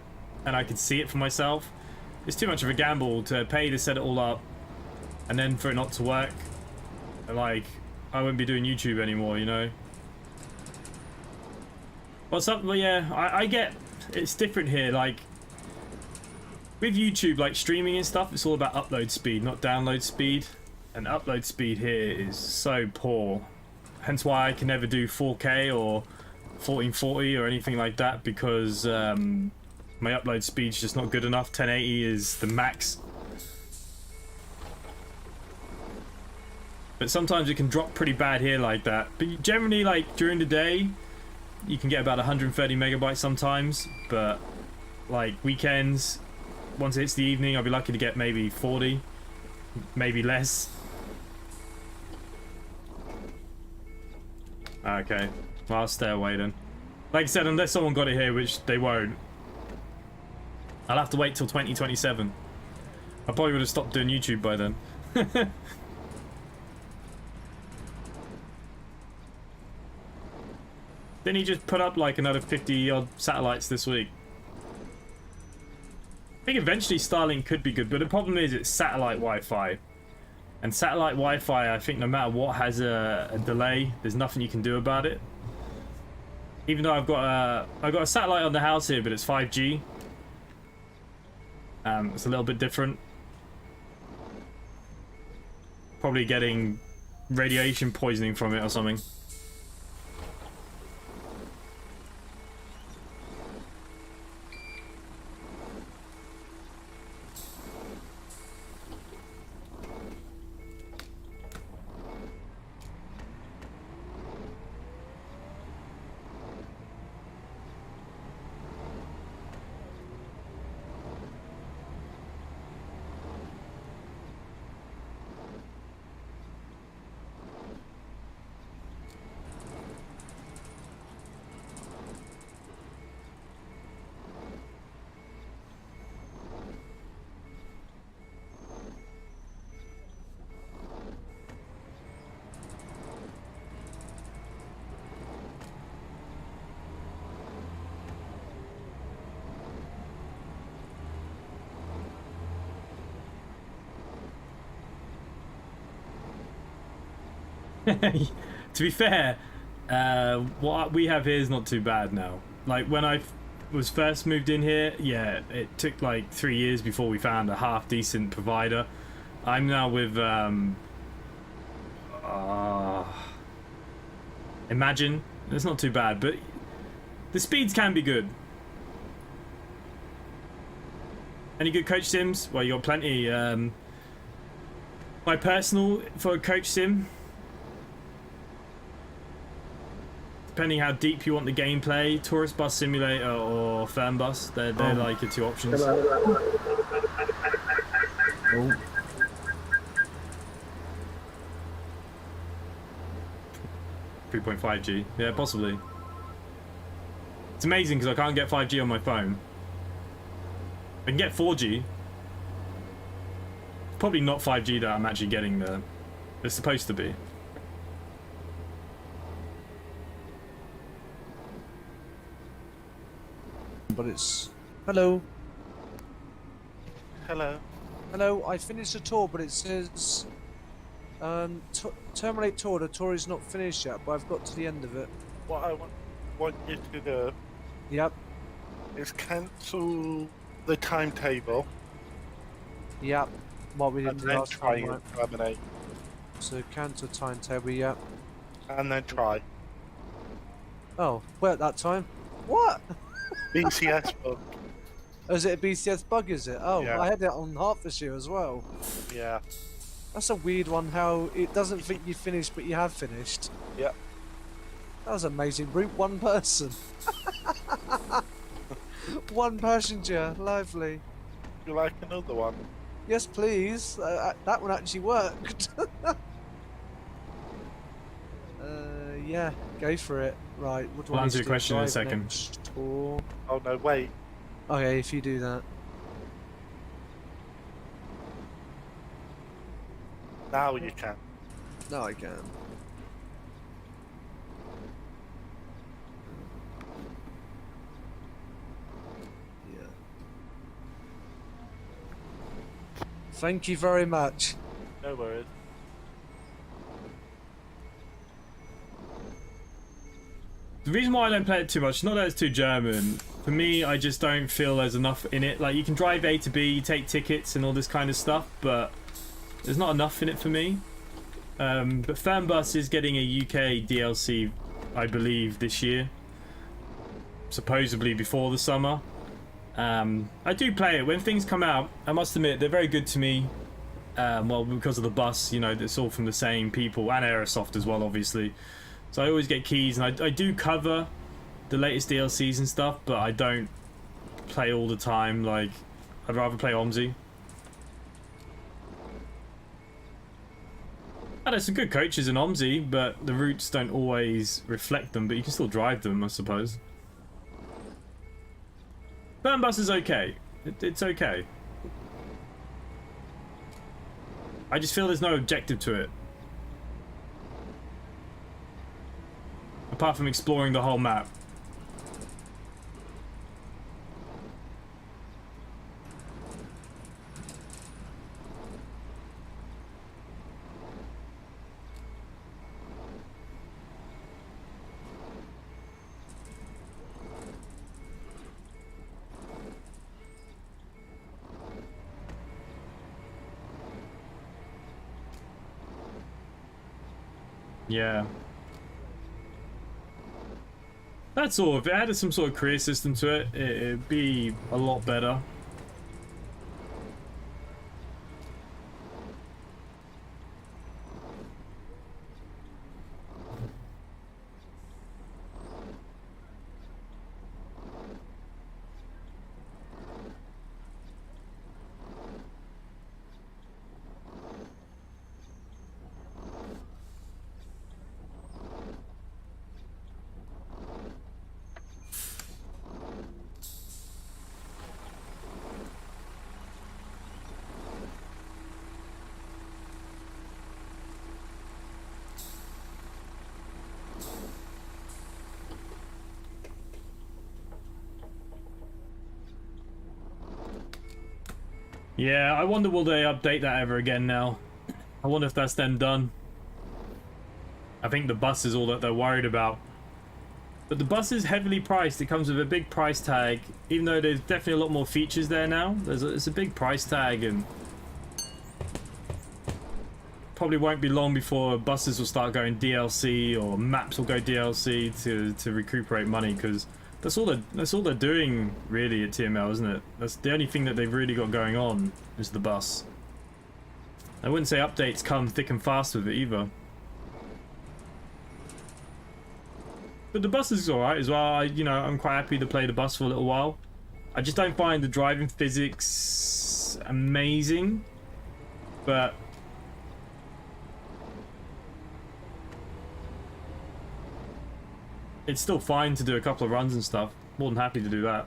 and I could see it for myself, it's too much of a gamble to pay to set it all up and then for it not to work. Like, I wouldn't be doing YouTube anymore, you know? Well, yeah, I get it's different here. Like, with YouTube, like streaming and stuff, it's all about upload speed, not download speed. And upload speed here is so poor. Hence why I can never do 4K or 1440 or anything like that, because my upload speed's just not good enough. 1080 is the max. But sometimes it can drop pretty bad here like that. But generally, like, during the day, you can get about 130 megabytes sometimes. But, like, weekends, once it hits the evening, I'll be lucky to get maybe 40, maybe less. Okay, well, I'll stay away then. Like I said, unless someone got it here, which they won't, I'll have to wait till 2027. I probably would have stopped doing YouTube by then. Didn't he just put up like another 50 odd satellites this week? I think eventually Starlink could be good, but the problem is it's satellite Wi-Fi. And satellite Wi-Fi, I think no matter what, has a delay. There's nothing you can do about it. Even though I've got a satellite on the house here, but it's 5G. It's a little bit different. Probably getting radiation poisoning from it or something. To be fair, what we have here is not too bad now. Like when I was first moved in here, yeah, it took like 3 years before we found a half decent provider. I'm now with Imagine. It's not too bad, but the speeds can be good. Any good coach sims? Well, you got plenty. My personal for a coach sim, depending how deep you want the gameplay, Tourist Bus Simulator or Fernbus, they're like your two options. Oh. 3.5G, yeah, possibly. It's amazing because I can't get 5G on my phone. I can get 4G. Probably not 5G that I'm actually getting there. It's supposed to be. But it's... Hello. Hello. Hello, I finished the tour, but it says... terminate tour. The tour is not finished yet, but I've got to the end of it. What I want you to do Yep. is cancel the timetable Yep. What we and did then last try time, and right? terminate. So cancel timetable, yep. And then try. Oh, where at that time? What? BCS book. Oh, is it a BCS bug, is it? Oh, Yeah. I had it on Hertfordshire as well. Yeah. That's a weird one, how it doesn't think you finished, but you have finished. Yep. That was amazing. Route one person. One passenger. Lively. You like another one? Yes, please. That one actually worked. Yeah, go for it. Right, what do I'll I answer need your to question in a drive second. next? Or... Oh no, wait. Okay, if you do that. Now you can. No, I can. Yeah. Thank you very much. No worries. The reason why I don't play it too much, not that it's too German. For me, I just don't feel there's enough in it. Like, you can drive A to B, you take tickets and all this kind of stuff, but there's not enough in it for me. But Fernbus is getting a UK DLC, I believe, this year. Supposedly before the summer. I do play it. When things come out, I must admit, they're very good to me. Well, because of the bus, you know, it's all from the same people, and Aerosoft as well, obviously. So I always get keys, and I do cover the latest DLCs and stuff, but I don't play all the time. Like, I'd rather play OMSI. And there's some good coaches in OMSI, but the routes don't always reflect them, but you can still drive them, I suppose. Fernbus is okay. It's okay. I just feel there's no objective to it. Apart from exploring the whole map. Yeah. That's all. If it added some sort of career system to it, it'd be a lot better. Yeah, I wonder will they update that ever again now. I wonder if that's then done. I think the bus is all that they're worried about. But the bus is heavily priced. It comes with a big price tag, even though there's definitely a lot more features there now. It's a big price tag, and probably won't be long before buses will start going DLC or maps will go DLC to recuperate money, because that's all they're doing really at TML, isn't it? That's the only thing that they've really got going on is the bus. I wouldn't say updates come thick and fast with it either. But the bus is alright as well. I'm quite happy to play the bus for a little while. I just don't find the driving physics amazing, but it's still fine to do a couple of runs and stuff. More than happy to do that.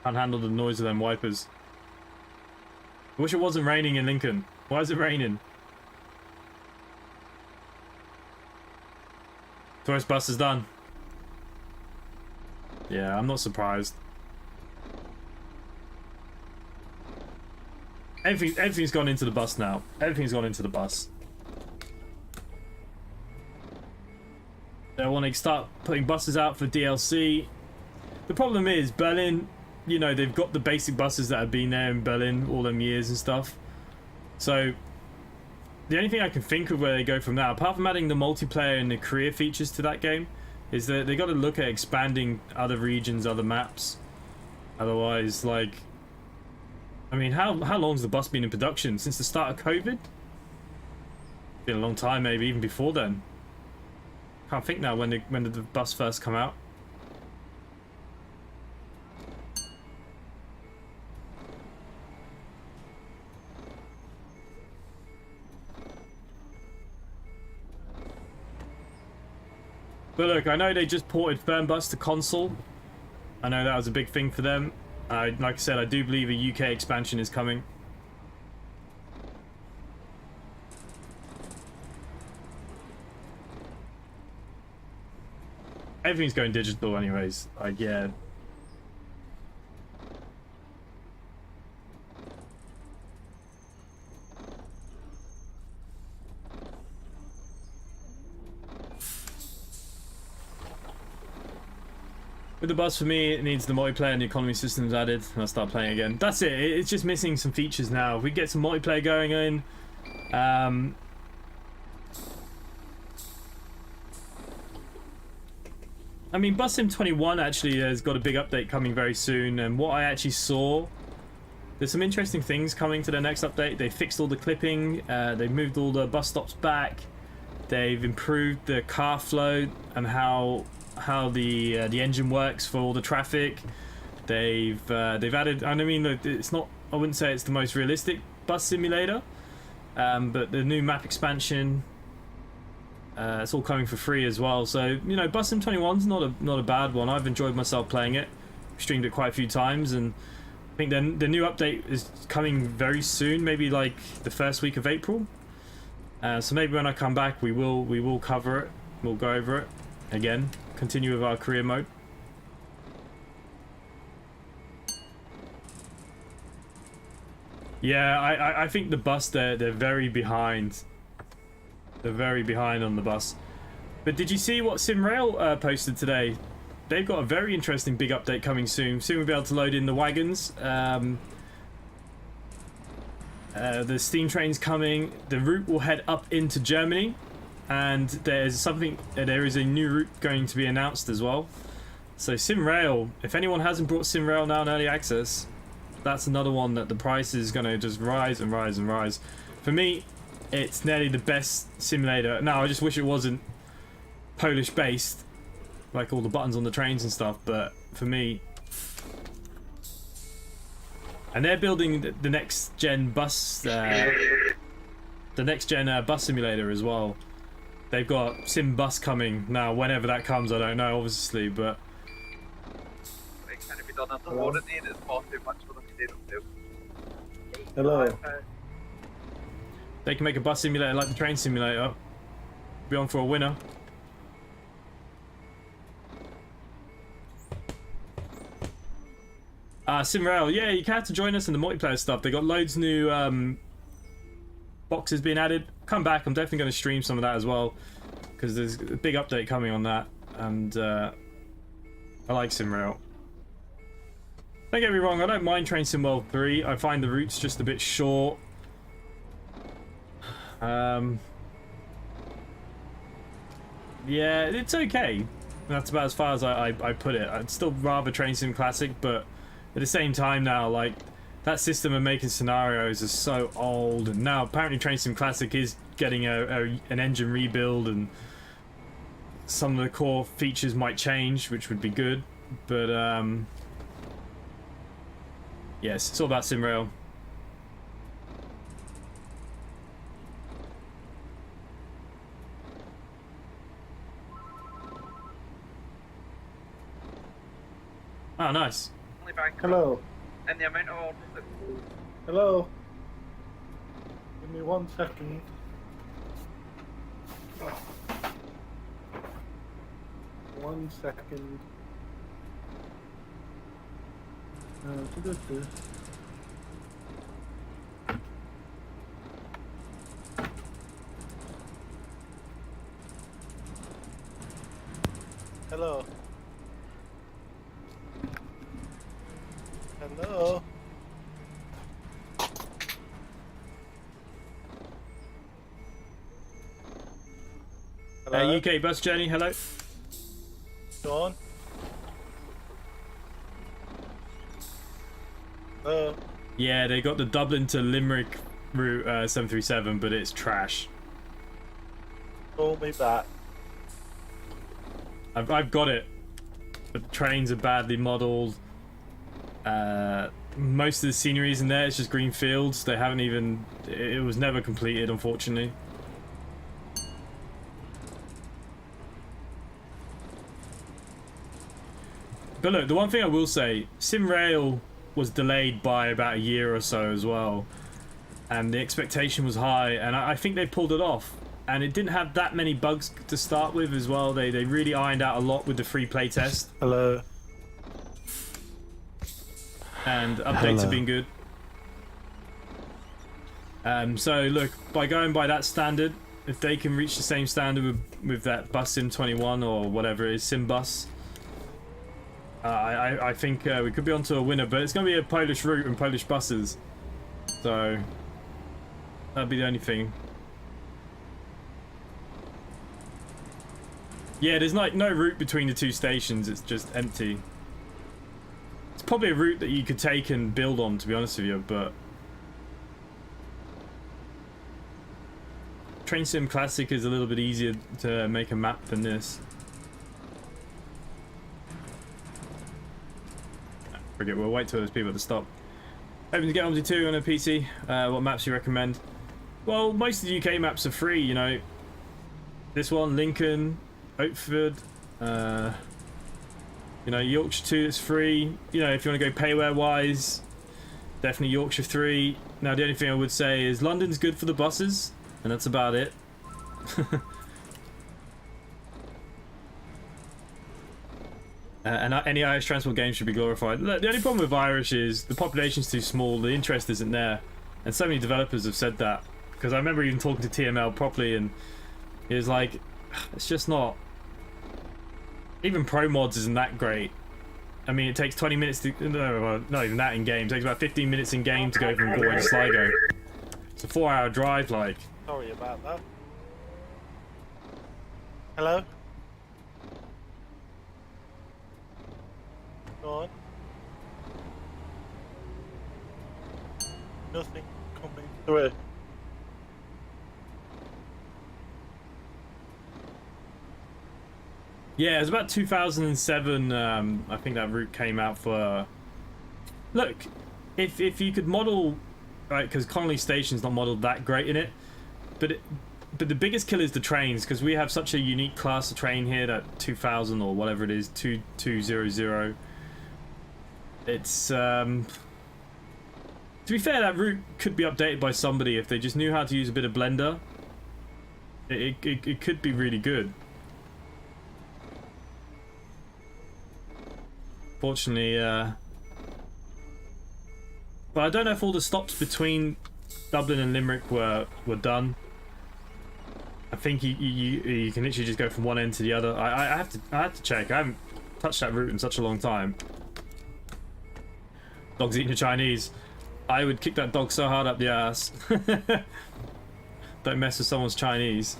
Can't handle the noise of them wipers. I wish it wasn't raining in Lincoln. Why is it raining? Tourist bus is done. Yeah, I'm not surprised. Everything's gone into the bus now. Everything's gone into the bus. They want to start putting buses out for DLC. The problem is Berlin, you know, they've got the basic buses that have been there in Berlin all them years and stuff. So the only thing I can think of where they go from now, apart from adding the multiplayer and the career features to that game, is that they got to look at expanding other regions, other maps. Otherwise, like, I mean, how long's the bus been in production? Since the start of COVID? Been a long time, maybe even before then. Can't think now when did the bus first come out. But look, I know they just ported Fernbus to console. I know that was a big thing for them. Like I said, I do believe a UK expansion is coming. Everything's going digital anyways. Like, yeah. With the bus, for me, it needs the multiplayer and the economy systems added, and I'll start playing again. That's it. It's just missing some features now. If we get some multiplayer going in, I mean, Bus Sim 21 actually has got a big update coming very soon, and what I actually saw, there's some interesting things coming to the next update. They fixed all the clipping, they moved all the bus stops back, they've improved the car flow and how the engine works for all the traffic. They've added, and I mean, it's not, I wouldn't say it's the most realistic bus simulator, but the new map expansion, it's all coming for free as well. So, you know, Bus Sim 21's not a bad one. I've enjoyed myself playing it. Streamed it quite a few times, and I think then the new update is coming very soon, maybe like the first week of April. So maybe when I come back, we will cover it. We'll go over it again. Continue with our career mode. Yeah, I think the bus they're very behind. They're very behind on the bus. But did you see what SimRail posted today? They've got a very interesting big update coming soon. Soon we'll be able to load in the wagons. The steam train's coming. The route will head up into Germany. And there is a new route going to be announced as well. So SimRail, if anyone hasn't brought SimRail now in early access, that's another one that the price is going to just rise and rise and rise. For me, it's nearly the best simulator. Now, I just wish it wasn't Polish based, like all the buttons on the trains and stuff, but for me, and they're building the next gen bus, bus simulator as well. they've got sim bus coming now. Whenever that comes, I don't know, obviously, but It can be done under warranty and it's far too much for them to do them too. Hello. they can make a bus simulator like the train simulator. Be on for a winner. Simrail, yeah, you can have to join us in the multiplayer stuff. They got loads new boxes being added. Come back, I'm definitely going to stream some of that as well, because there's a big update coming on that, and I like Simrail. Don't get me wrong, I don't mind Train Sim World 3. I find the routes just a bit short. Yeah, it's okay. That's about as far as I put it. I'd still rather Train Sim Classic, but at the same time now, like, that system of making scenarios is so old, and now apparently Train Sim Classic is getting an engine rebuild, and some of the core features might change, which would be good, but yes, it's all about Simrail. Oh, nice. Only bank Hello. and the amount of orders that Hello. Give me 1 second. Oh. 1 second. Du-du-du. Hello. Hello. Hello. UK bus journey, hello. Dawn. Hello. Yeah, they got the Dublin to Limerick route 737, but it's trash. Call me back. I've got it. The trains are badly modelled. Most of the scenery is in there. It's just green fields. They haven't even. It was never completed, unfortunately. But look, the one thing I will say, Simrail was delayed by about a year or so as well, and the expectation was high, and I think they pulled it off. And it didn't have that many bugs to start with as well. They really ironed out a lot with the free playtest. Hello. And updates have been good. So look, by going by that standard, if they can reach the same standard with that Bus Sim 21 or whatever it is, Sim Bus, I think we could be onto a winner. But it's going to be a Polish route and Polish buses, so that'd be the only thing. Yeah, there's like no route between the two stations. It's just empty. It's probably a route that you could take and build on, to be honest with you, but Train Sim Classic is a little bit easier to make a map than this. Forget, we'll wait till there's people to stop. Hoping to get OMSI2 on a PC. What maps do you recommend? Well, most of the UK maps are free, you know. This one, Lincoln, Oatford, you know, Yorkshire 2 is free. You know, if you want to go payware wise, definitely Yorkshire 3. Now the only thing I would say is London's good for the buses, and that's about it. And any Irish transport game should be glorified. Look, the only problem with Irish is the population's too small, the interest isn't there, and so many developers have said that. Because I remember even talking to TML properly, and he was like, it's just not. Even pro mods isn't that great. I mean, it takes 20 minutes to. No, not even that in game. It takes about 15 minutes in game to go from Galway to Sligo. It's a 4-hour drive, like. Sorry about that. Hello? Go on. Nothing coming through. Yeah, it was about 2007. I think that route came out for. Look, if you could model, right? Because Connolly Station's not modeled that great in it, but but the biggest kill is the trains, because we have such a unique class of train here, that 2000 or whatever it is, 2200. It's to be fair, that route could be updated by somebody if they just knew how to use a bit of Blender. It could be really good. Fortunately, but I don't know if all the stops between Dublin and Limerick were done. I think you can literally just go from one end to the other. I have to check. I haven't touched that route in such a long time. Dog's eating a Chinese. I would kick that dog so hard up the ass. Don't mess with someone's Chinese.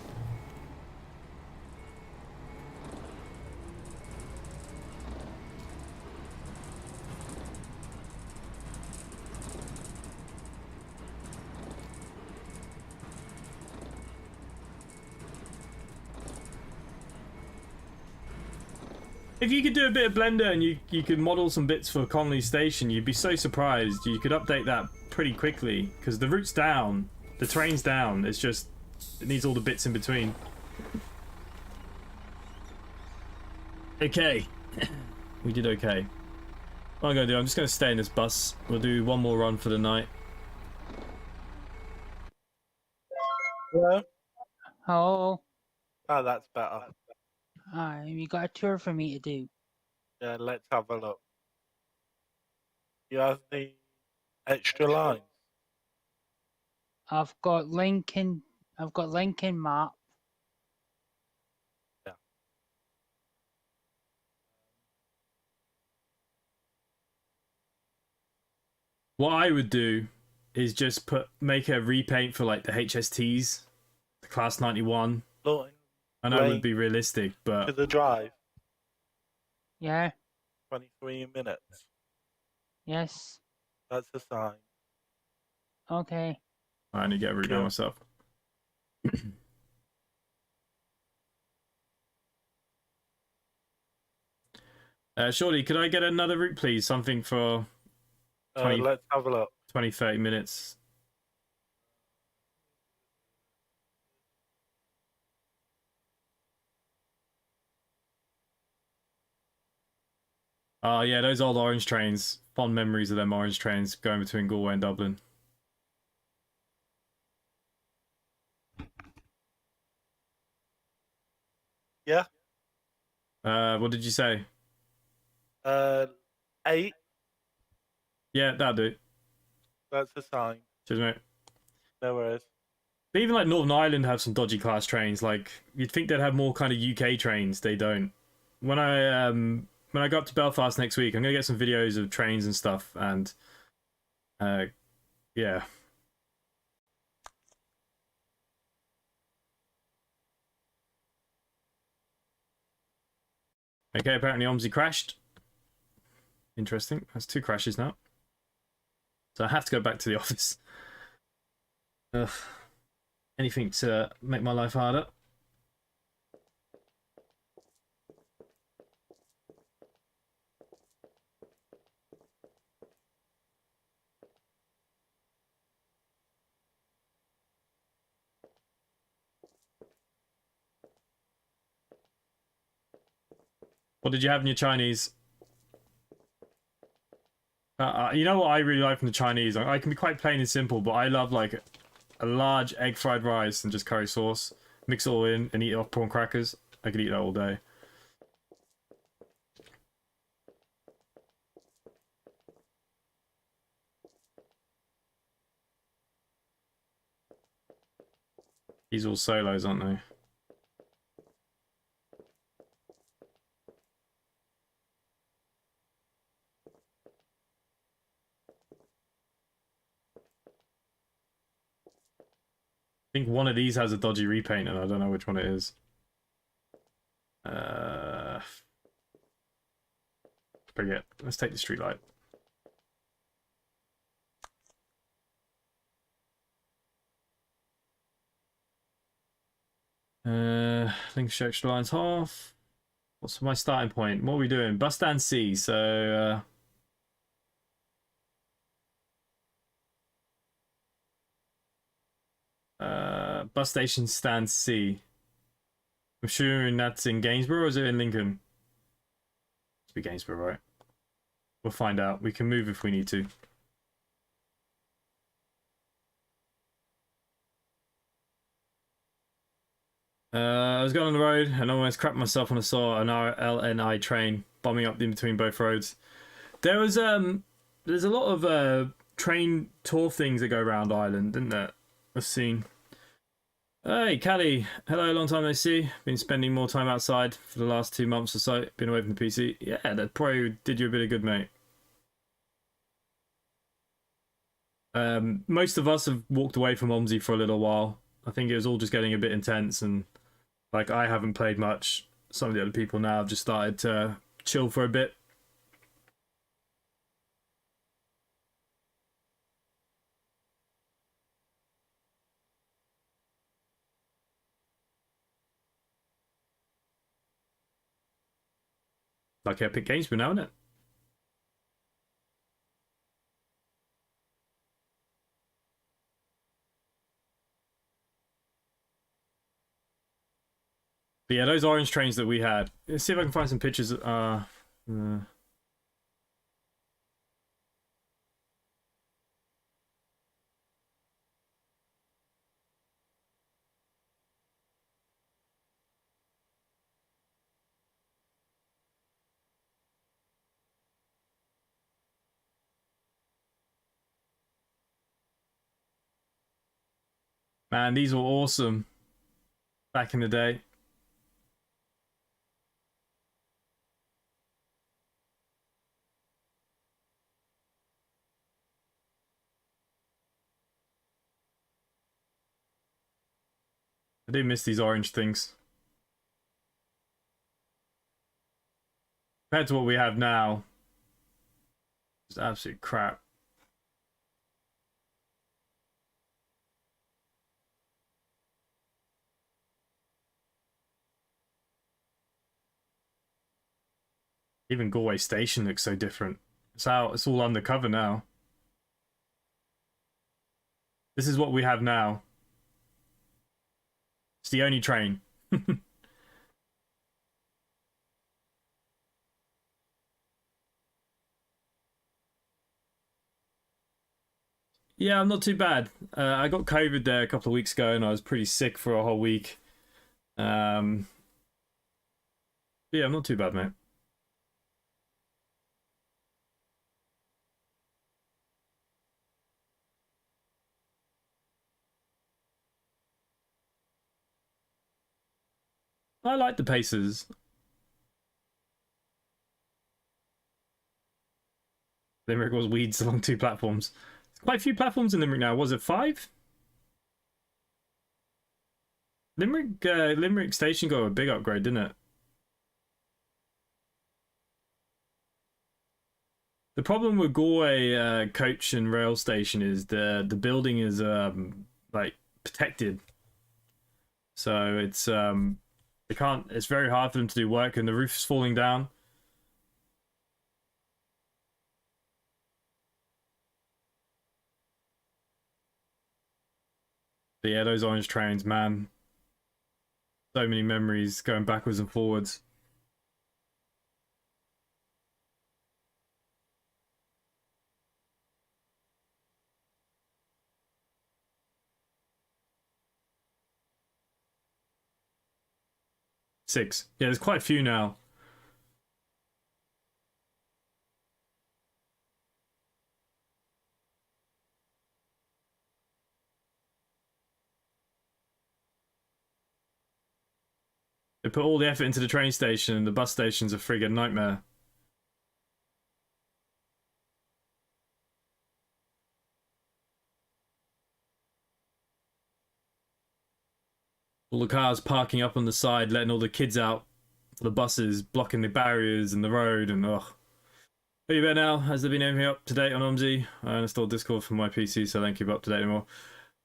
If you could do a bit of Blender and you could model some bits for Connolly Station, you'd be so surprised. You could update that pretty quickly, because the route's down, the train's down, it's just, it needs all the bits in between. Okay. We did okay. What I'm going to do, I'm just going to stay in this bus. We'll do one more run for the night. Hello? Oh, Oh, that's better. you got a tour for me to do. Yeah, let's have a look. You have the extra lines. I've got Lincoln map. Yeah. What I would do is just make a repaint for like the HSTs, the Class 91. Look I know it would Right. be realistic, to but the drive, Yeah, 23 minutes. yes. That's a sign. Okay. I need to get a route down Yeah. myself. Shorty, could I get another route, please? Something for 20 Let's have a look. 20, 30 minutes. Oh, yeah, those old orange trains. Fond memories of them orange trains going between Galway and Dublin. Yeah. What did you say? 8. Yeah, that'll do. That's a sign. Cheers, mate. No worries. But even like Northern Ireland have some dodgy class trains. Like, you'd think they'd have more kind of UK trains. They don't. When I go up to Belfast next week, I'm gonna get some videos of trains and stuff, and yeah. Okay, apparently Omsi crashed. Interesting. That's 2 crashes now. So I have to go back to the office. Ugh. Anything to make my life harder. What did you have in your Chinese? You know what I really like from the Chinese? I can be quite plain and simple, but I love like a large egg fried rice and just curry sauce. Mix it all in and eat it off prawn crackers. I could eat that all day. These all solos, aren't they? I think one of these has a dodgy repaint and I don't know which one it is. Forget. Let's take the street light. Lincolnshire extra lines half. What's my starting point? What are we doing? Bus stand C. So Bus station stand C. I'm assuming that's in Gainsborough, or is it in Lincoln? It's be Gainsborough, right? We'll find out. We can move if we need to. I was going on the road and almost crapped myself when I saw an RLNI train bombing up in between both roads. There's a lot of train tour things that go around Ireland, isn't there? I've seen. Hey, Callie. Hello, long time no see. Been spending more time outside for the last 2 months or so. Been away from the PC. Yeah, that probably did you a bit of good, mate. Most of us have walked away from OMSI for a little while. I think it was all just getting a bit intense, and like I haven't played much. Some of the other people now have just started to chill for a bit. Like Epic Games, but now, isn't it? But yeah, those orange trains that we had. Let's see if I can find some pictures. Man, these were awesome back in the day. I do miss these orange things. Compared to what we have now, it's absolute crap. Even Galway Station looks so different. It's all undercover now. This is what we have now. It's the only train. Yeah, I'm not too bad. I got COVID there a couple of weeks ago and I was pretty sick for a whole week. Yeah, I'm not too bad, mate. I like the paces. Limerick was weeds along 2 platforms. There's quite a few platforms in Limerick now. Was it 5? Limerick Station got a big upgrade, didn't it? The problem with Galway coach and rail station is the building is like protected, so it's it's very hard for them to do work, and the roof is falling down. But yeah, those orange trains, man. So many memories going backwards and forwards. Six. Yeah, there's quite a few now. They put all the effort into the train station, and the bus station's a friggin' nightmare. All the cars parking up on the side, letting all the kids out for the buses, blocking the barriers and the road, and ugh. Are you better now? Has there been anything up to date on OMSI? I installed Discord for my PC, so I don't keep up to date anymore.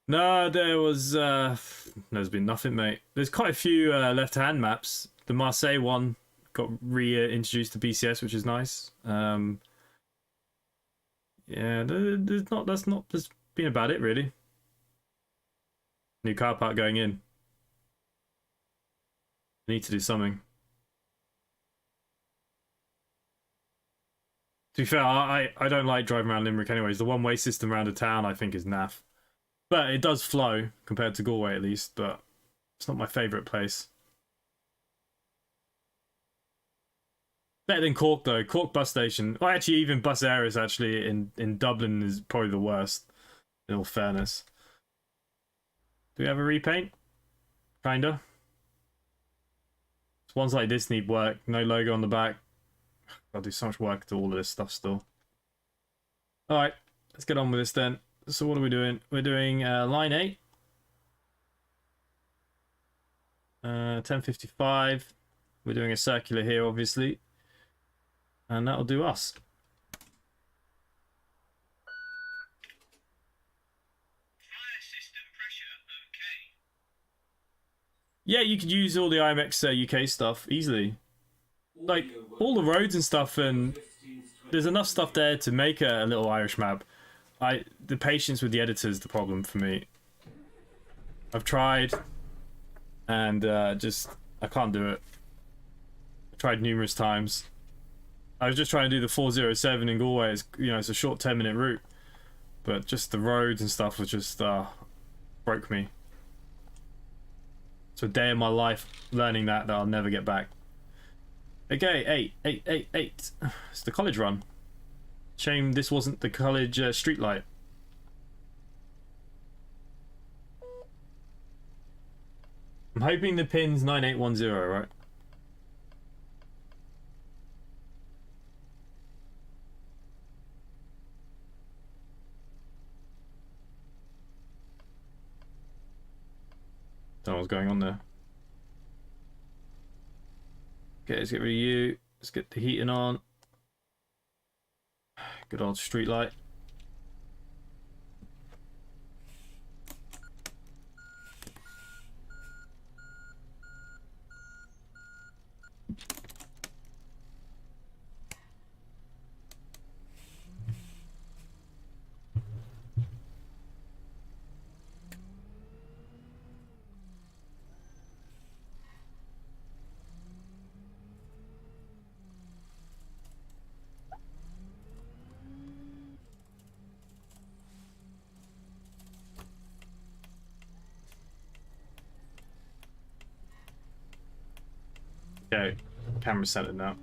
No, there's been nothing, mate. There's quite a few left-hand maps. The Marseille one got reintroduced to BCS, which is nice. Yeah, that's been about it, really. New car park going in. Need to do something. To be fair, I don't like driving around Limerick anyways. The one-way system around the town I think is naff. But it does flow, compared to Galway at least, but it's not my favourite place. Better than Cork though. Cork bus station. Well, actually, even bus areas actually in Dublin is probably the worst, in all fairness. Do we have a repaint? Kinda. Ones like this need work. No logo on the back. I'll do so much work to all of this stuff still. Alright, let's get on with this then. So what are we doing? We're doing line 8. 1055. We're doing a circular here, obviously. And that'll do us. Yeah, you could use all the IMX UK stuff easily. Like, all the roads and stuff, and there's enough stuff there to make a little Irish map. The patience with the editor is the problem for me. I've tried, and I can't do it. I tried numerous times. I was just trying to do the 407 in Galway. It's a short 10-minute route, but just the roads and stuff was just broke me. It's a day of my life learning that I'll never get back. Okay, 8. It's the college run. Shame this wasn't the college street light. I'm hoping the pin's 9810, right? Don't know what's going on there. Okay, let's get rid of you. Let's get the heating on. Good old street light. Okay, camera centered now.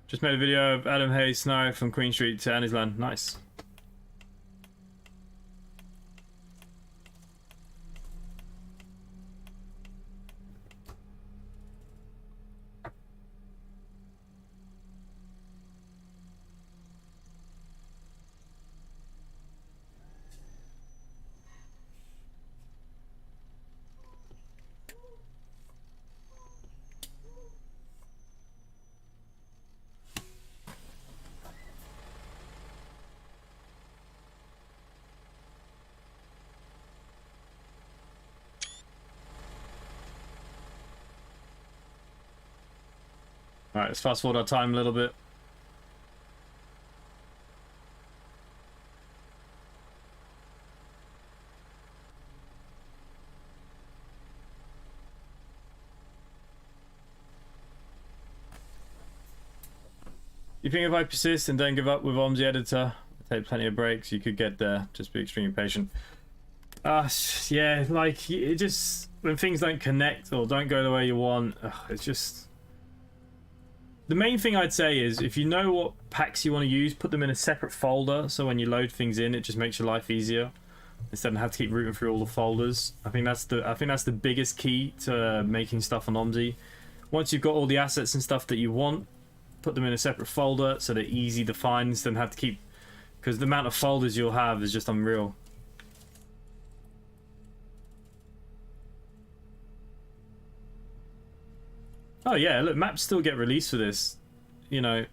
Just made a video of Adam Hayes Snow from Queen Street to Annisland. Nice. Alright, let's fast forward our time a little bit. You think if I persist and don't give up with OMSI editor, take plenty of breaks, you could get there. Just be extremely patient. Yeah, like, it just, when things don't connect or don't go the way you want, it's just... The main thing I'd say is, if you know what packs you want to use, put them in a separate folder, so when you load things in, it just makes your life easier, instead of having to keep rooting through all the folders. I think that's the biggest key to making stuff on OMSI. Once you've got all the assets and stuff that you want, put them in a separate folder so they're easy to find, instead of have to keep, because the amount of folders you'll have is just unreal. Oh yeah, look, maps still get released for this, you know.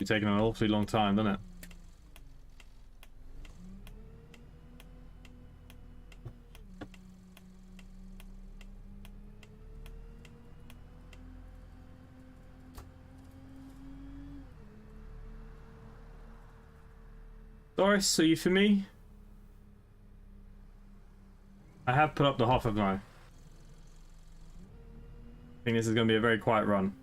Be taking an awfully long time, doesn't it? Doris, are you for me? I have put up the Hoff, haven't I? I think this is going to be a very quiet run.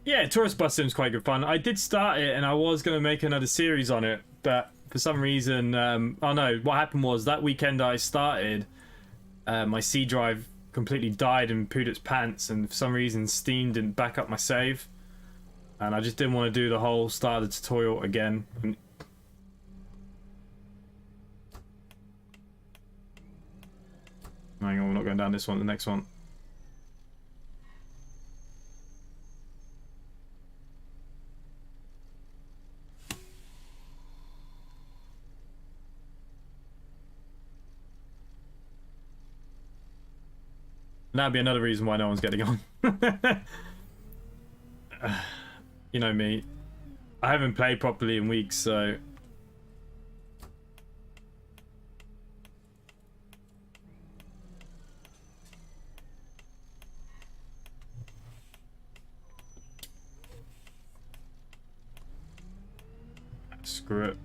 Yeah, Tourist Bus Sim's quite good fun. I did start it and I was going to make another series on it, but for some reason, oh no, what happened was that weekend I started, my C drive completely died and pooed its pants, and for some reason Steam didn't back up my save, and I just didn't want to do the whole start of the tutorial again. Hang on, we're not going down this one, the next one. That'd be another reason why no one's getting on. You know me. I haven't played properly in weeks, so... Screw it.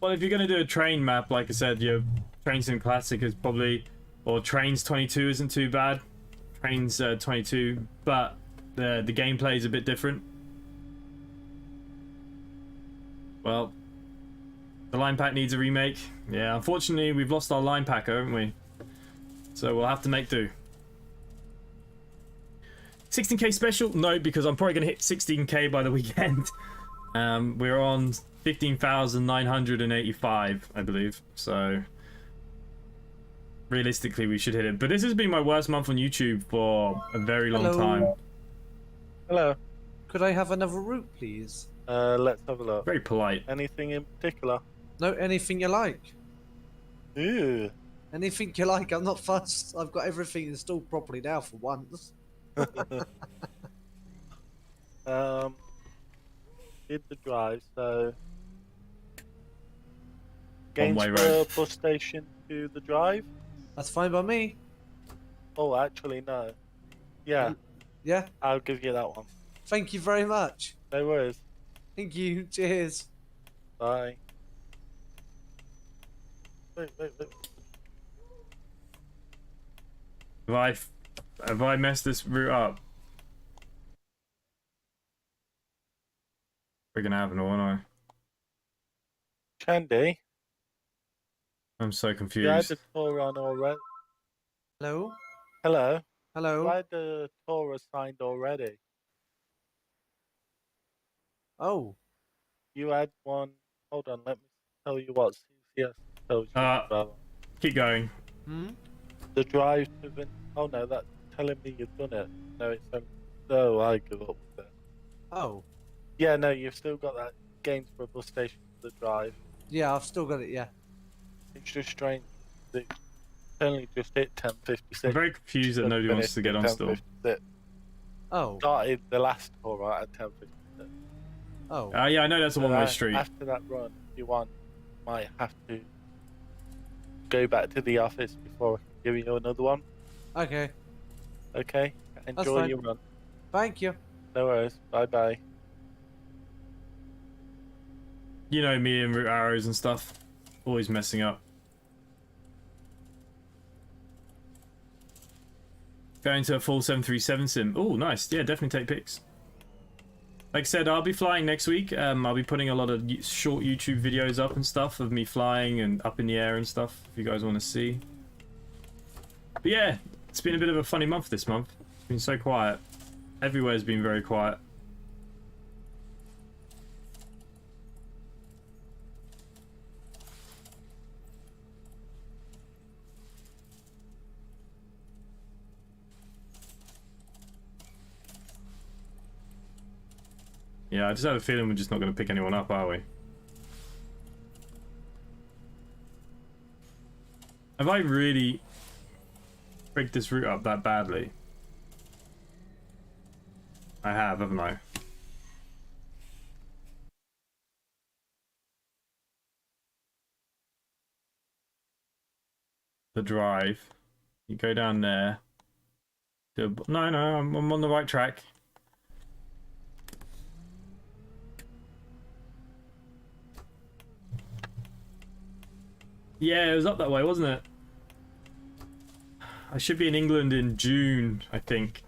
Well, if you're going to do a train map, like I said, your Train Sim Classic is probably... Or Trains 22 isn't too bad. Trains 22, but the gameplay is a bit different. Well, the line pack needs a remake. Yeah, unfortunately, we've lost our line packer, haven't we? So we'll have to make do. 16k special? No, because I'm probably going to hit 16k by the weekend. We're on 15,985, I believe. So realistically, we should hit it. But this has been my worst month on YouTube for a very long time. Hello. Could I have another route, please? Let's have a look. Very polite. Anything in particular? No, anything you like. Ooh. Anything you like. I'm not fussed. I've got everything installed properly now for once. Did the drive, so One-way Gainsborough road. bus station to the drive. That's fine by me. Oh, actually, no. Yeah, Yeah. I'll give you that one. Thank you very much. No worries. Thank you. Cheers. Bye. Wait. Have I messed this route up? We're gonna have an aren't I? Chandy, I'm so you had confused. the tour on already. Hello. Hello. Hello. You had the tour assigned already. Oh. You had one. Hold on, let me tell you what CCS tells you about. Keep going. Hmm. The drive to the. Oh no, that's telling me you've done it. No, it's telling. No, I give up with it. Oh. Yeah, no, you've still got that Gainsborough bus station to the drive. Yeah, I've still got it. Yeah. It's just strange that it's only just hit 10:56. I'm very confused that nobody wants to get on still. 10:56. Oh. Started the last tour right at 10:56. Oh. Yeah, I know that's a one-way street. After that run, you might have to go back to the office before I can give you another one. Okay. Okay? Enjoy fine. your run. Thank you. No worries. Bye bye. You know me and route arrows and stuff. Always messing up. Going to a full 737 sim. Oh, nice. Yeah, definitely take pics. like I said, I'll be flying next week. I'll be putting a lot of short YouTube videos up and stuff of me flying and up in the air and stuff, if you guys want to see. But yeah, it's been a bit of a funny month this month. It's been so quiet. Everywhere's been very quiet. Yeah, I just have a feeling we're just not going to pick anyone up, are we? Have I really rigged this route up that badly? I have, haven't I? The drive. You go down there. No, I'm on the right track. Yeah, it was up that way, wasn't it? I should be in England in June, I think.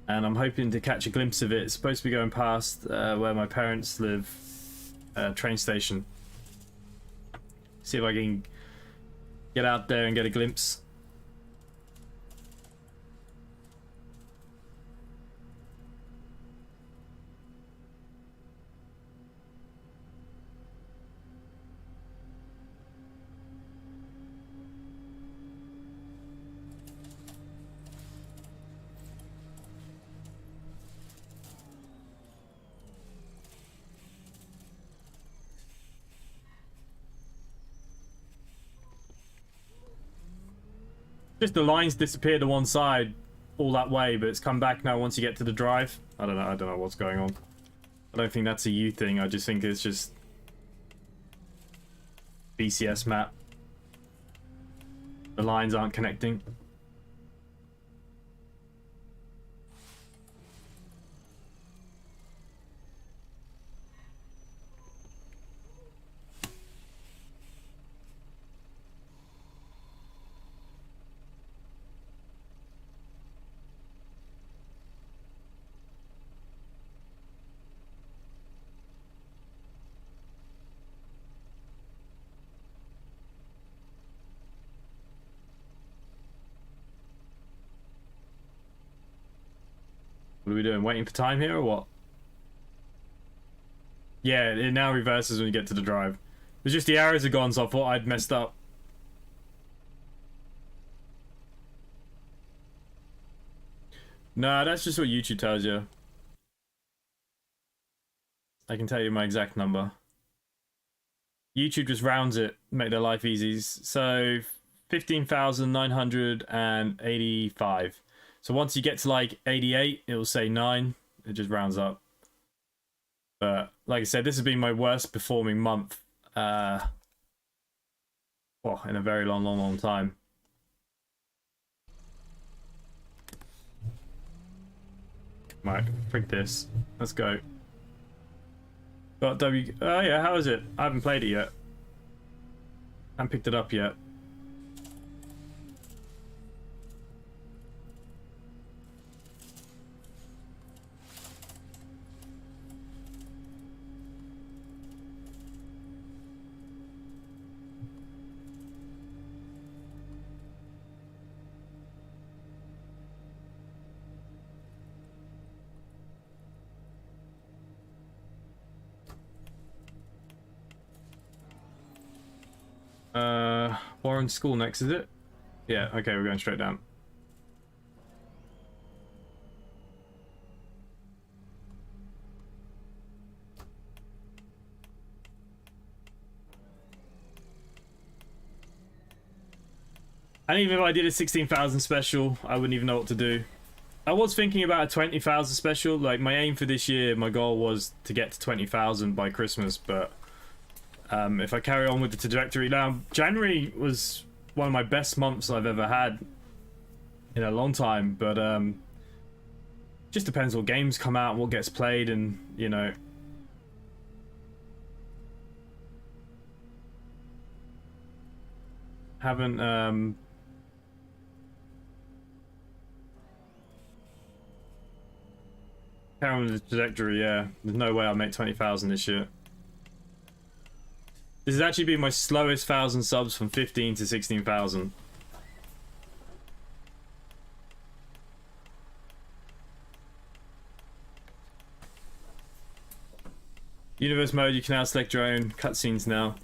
And I'm hoping to catch a glimpse of it. It's supposed to be going past where my parents live. Train station. See if I can get out there and get a glimpse. Just the lines disappear to one side all that way, but it's come back now once you get to the drive. I don't know what's going on. I don't think that's a you thing. I just think it's just BCS map. The lines aren't connecting. What are we doing? Waiting for time here or what? Yeah, it now reverses when you get to the drive. It's just the arrows are gone, so I thought I'd messed up. Nah, that's just what YouTube tells you. I can tell you my exact number. YouTube just rounds it, make their life easy. So 15,985. So once you get to like 88, it will say 9. It just rounds up. But like I said, this has been my worst performing month. Well, in a very long time. Right, frig this. Let's go. Got W. Oh yeah, how is it? I haven't played it yet. I haven't picked it up yet. Warren School next, is it? Yeah, okay, we're going straight down. And even if I did a 16,000 special, I wouldn't even know what to do. I was thinking about a 20,000 special. Like, my aim for this year, my goal was to get to 20,000 by Christmas, but if I carry on with the trajectory now, January was one of my best months I've ever had in a long time, but just depends what games come out and what gets played, and you know, haven't Carry on the trajectory, yeah. There's no way I'll make 20,000 this year. This has actually been my slowest 1,000 subs from 15 to 16,000. Universe mode, you can now select your own cutscenes now.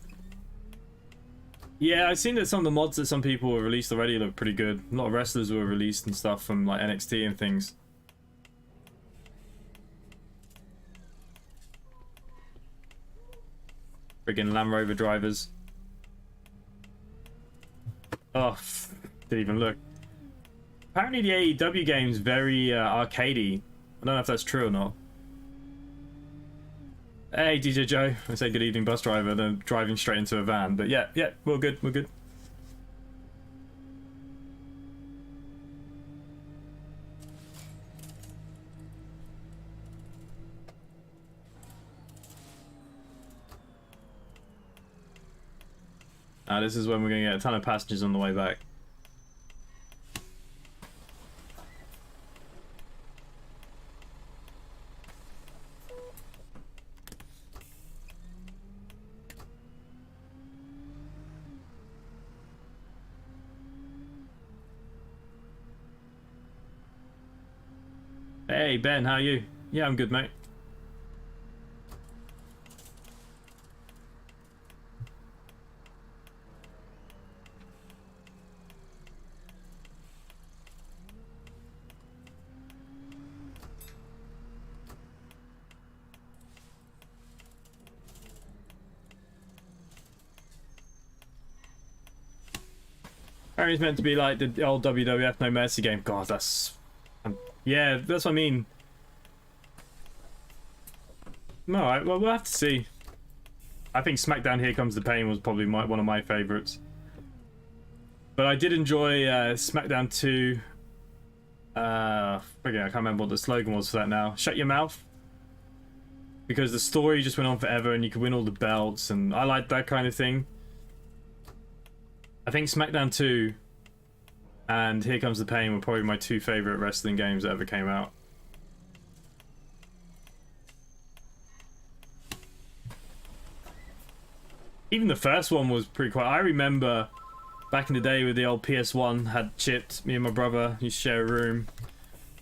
Yeah, I've seen that some of the mods that some people have released already look pretty good. A lot of wrestlers were released and stuff from like NXT and things. Friggin' Land Rover drivers. Oh, didn't even look. Apparently the AEW game's very arcadey. I don't know if that's true or not. Hey DJ Joe, I say good evening bus driver, then driving straight into a van. But yeah, we're good, we're good. This is when we're going to get a ton of passengers on the way back. Hey Ben, how are you? Yeah, I'm good, mate. Apparently it's meant to be like the old WWF No Mercy game. God, that's... yeah, that's what I mean. Alright, well, we'll have to see. I think SmackDown Here Comes the Pain was probably one of my favourites. But I did enjoy SmackDown 2. I can't remember what the slogan was for that now. Shut your mouth. Because the story just went on forever and you could win all the belts, and I liked that kind of thing. I think SmackDown 2 and Here Comes the Pain were probably my two favourite wrestling games that ever came out. Even the first one was pretty cool. I remember back in the day with the old PS1 had chipped. Me and my brother used to share a room.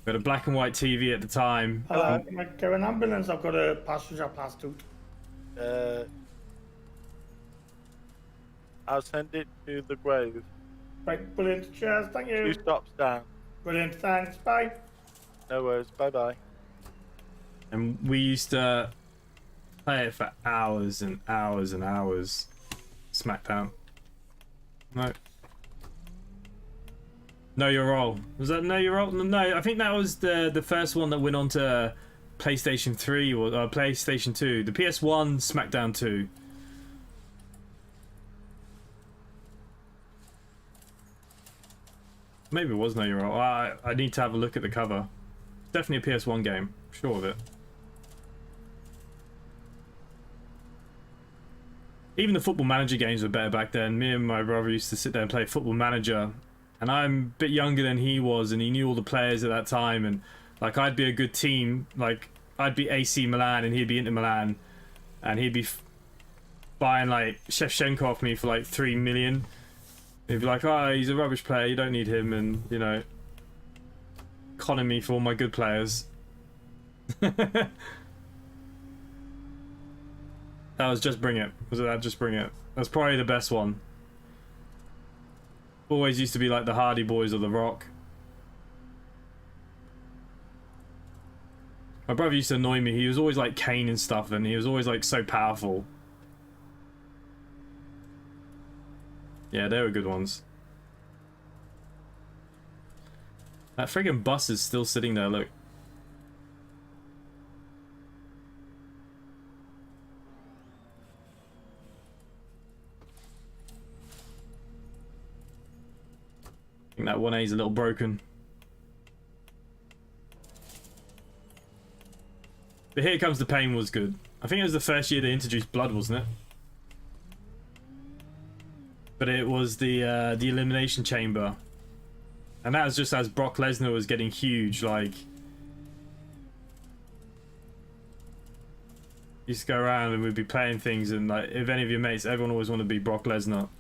We had a black and white TV at the time. Hello, can I get an ambulance? I've got a passenger prostitute. I'll send it to the Grove. Right, brilliant. Cheers, thank you. 2 stops down. Brilliant, thanks. Bye. No worries. Bye bye. And we used to play it for hours and hours and hours. SmackDown. No. Know Your Role. Was that Know Your Role? No, I think that was the first one that went on to PlayStation 3 or PlayStation 2. The PS1 SmackDown 2. Maybe it was Know Your Role. I need to have a look at the cover. Definitely a PS1 game. Sure of it. Even the Football Manager games were better back then. Me and my brother used to sit there and play Football Manager. And I'm a bit younger than he was, and he knew all the players at that time. And like, I'd be a good team. Like, I'd be AC Milan and he'd be Inter Milan. And he'd be buying like Shevchenko off me for like 3 million. He'd be like, oh, he's a rubbish player, you don't need him, and, you know, conning me for all my good players. That was Just Bring It. Was it that Just Bring It? That's probably the best one. Always used to be like the Hardy Boys or The Rock. My brother used to annoy me. He was always like Kane and stuff, and he was always like so powerful. Yeah, they were good ones. That friggin' bus is still sitting there, look. I think that 1A is a little broken. But Here Comes the Pain was good. I think it was the first year they introduced blood, wasn't it? But it was the Elimination Chamber. And that was just as Brock Lesnar was getting huge, like... You just go around and we'd be playing things, and like, if any of your mates, everyone always wanted to be Brock Lesnar.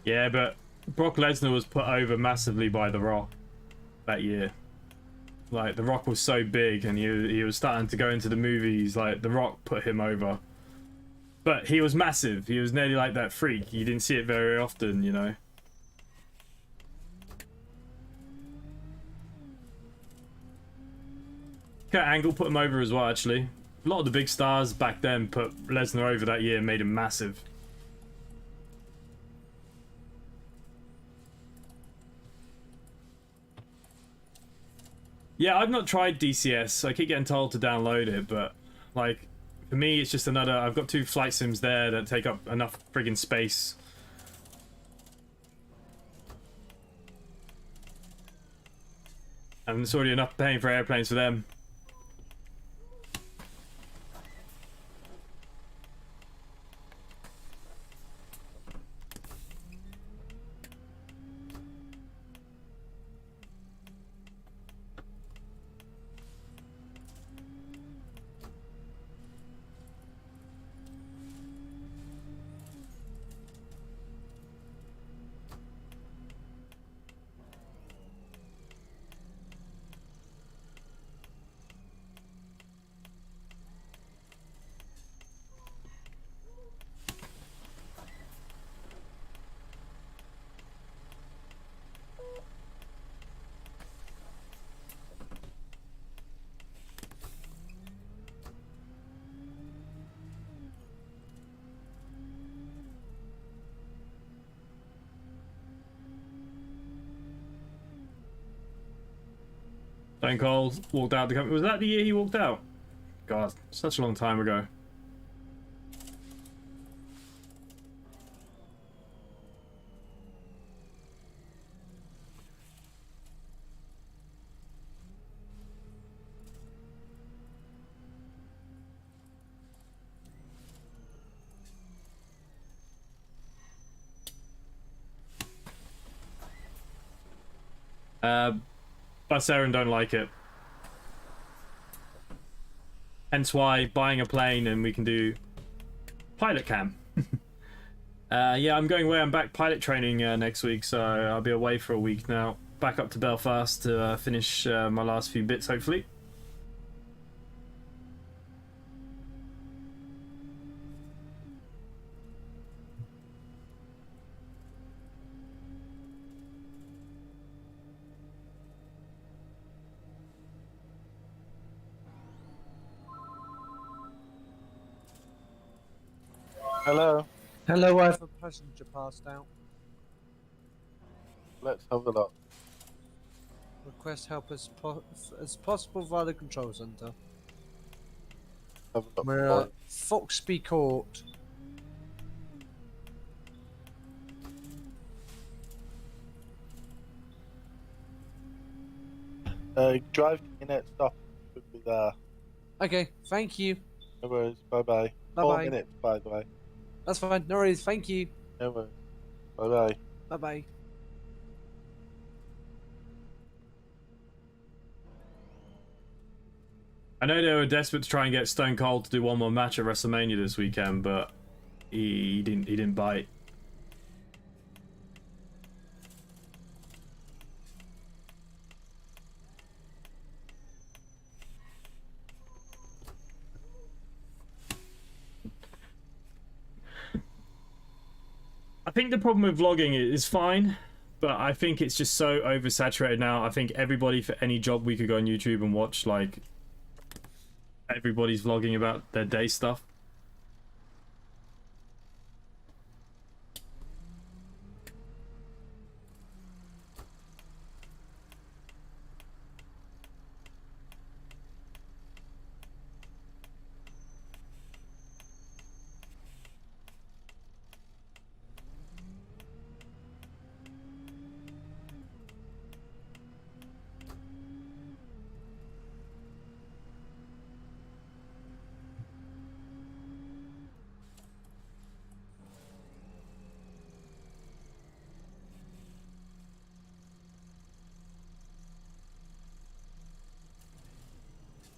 Yeah, but Brock Lesnar was put over massively by The Rock that year. Like, The Rock was so big, and he was starting to go into the movies. Like, The Rock put him over. But he was massive. He was nearly like that Freak. You didn't see it very often, you know. Kurt Angle put him over as well, actually. A lot of the big stars back then put Lesnar over that year and made him massive. Yeah, I've not tried DCS. I keep getting told to download it, but like, for me, it's just another. I've got 2 flight sims there that take up enough friggin' space. And it's already enough paying for airplanes for them. Stone Cold walked out the company. Was that the year he walked out? God, such a long time ago. Us Aaron don't like it. Hence why buying a plane and we can do pilot cam. Yeah, I'm going away. I'm back pilot training next week, so I'll be away for a week now. Back up to Belfast to finish my last few bits, hopefully. Hello. Hello, I have a passenger passed out. Let's have a look. Request help as possible via the control center. Have a look. We're at Foxby Court. Drive to your next stop. Should be there. Okay, thank you. No worries. Bye bye. Bye 4 bye. minutes, by the way. That's fine. No worries. Thank you. No worries. Bye bye. Bye bye. I know they were desperate to try and get Stone Cold to do one more match at WrestleMania this weekend, but he didn't bite. I think the problem with vlogging is fine, but I think it's just so oversaturated now. I think everybody, for any job, we could go on YouTube and watch, like, everybody's vlogging about their day stuff.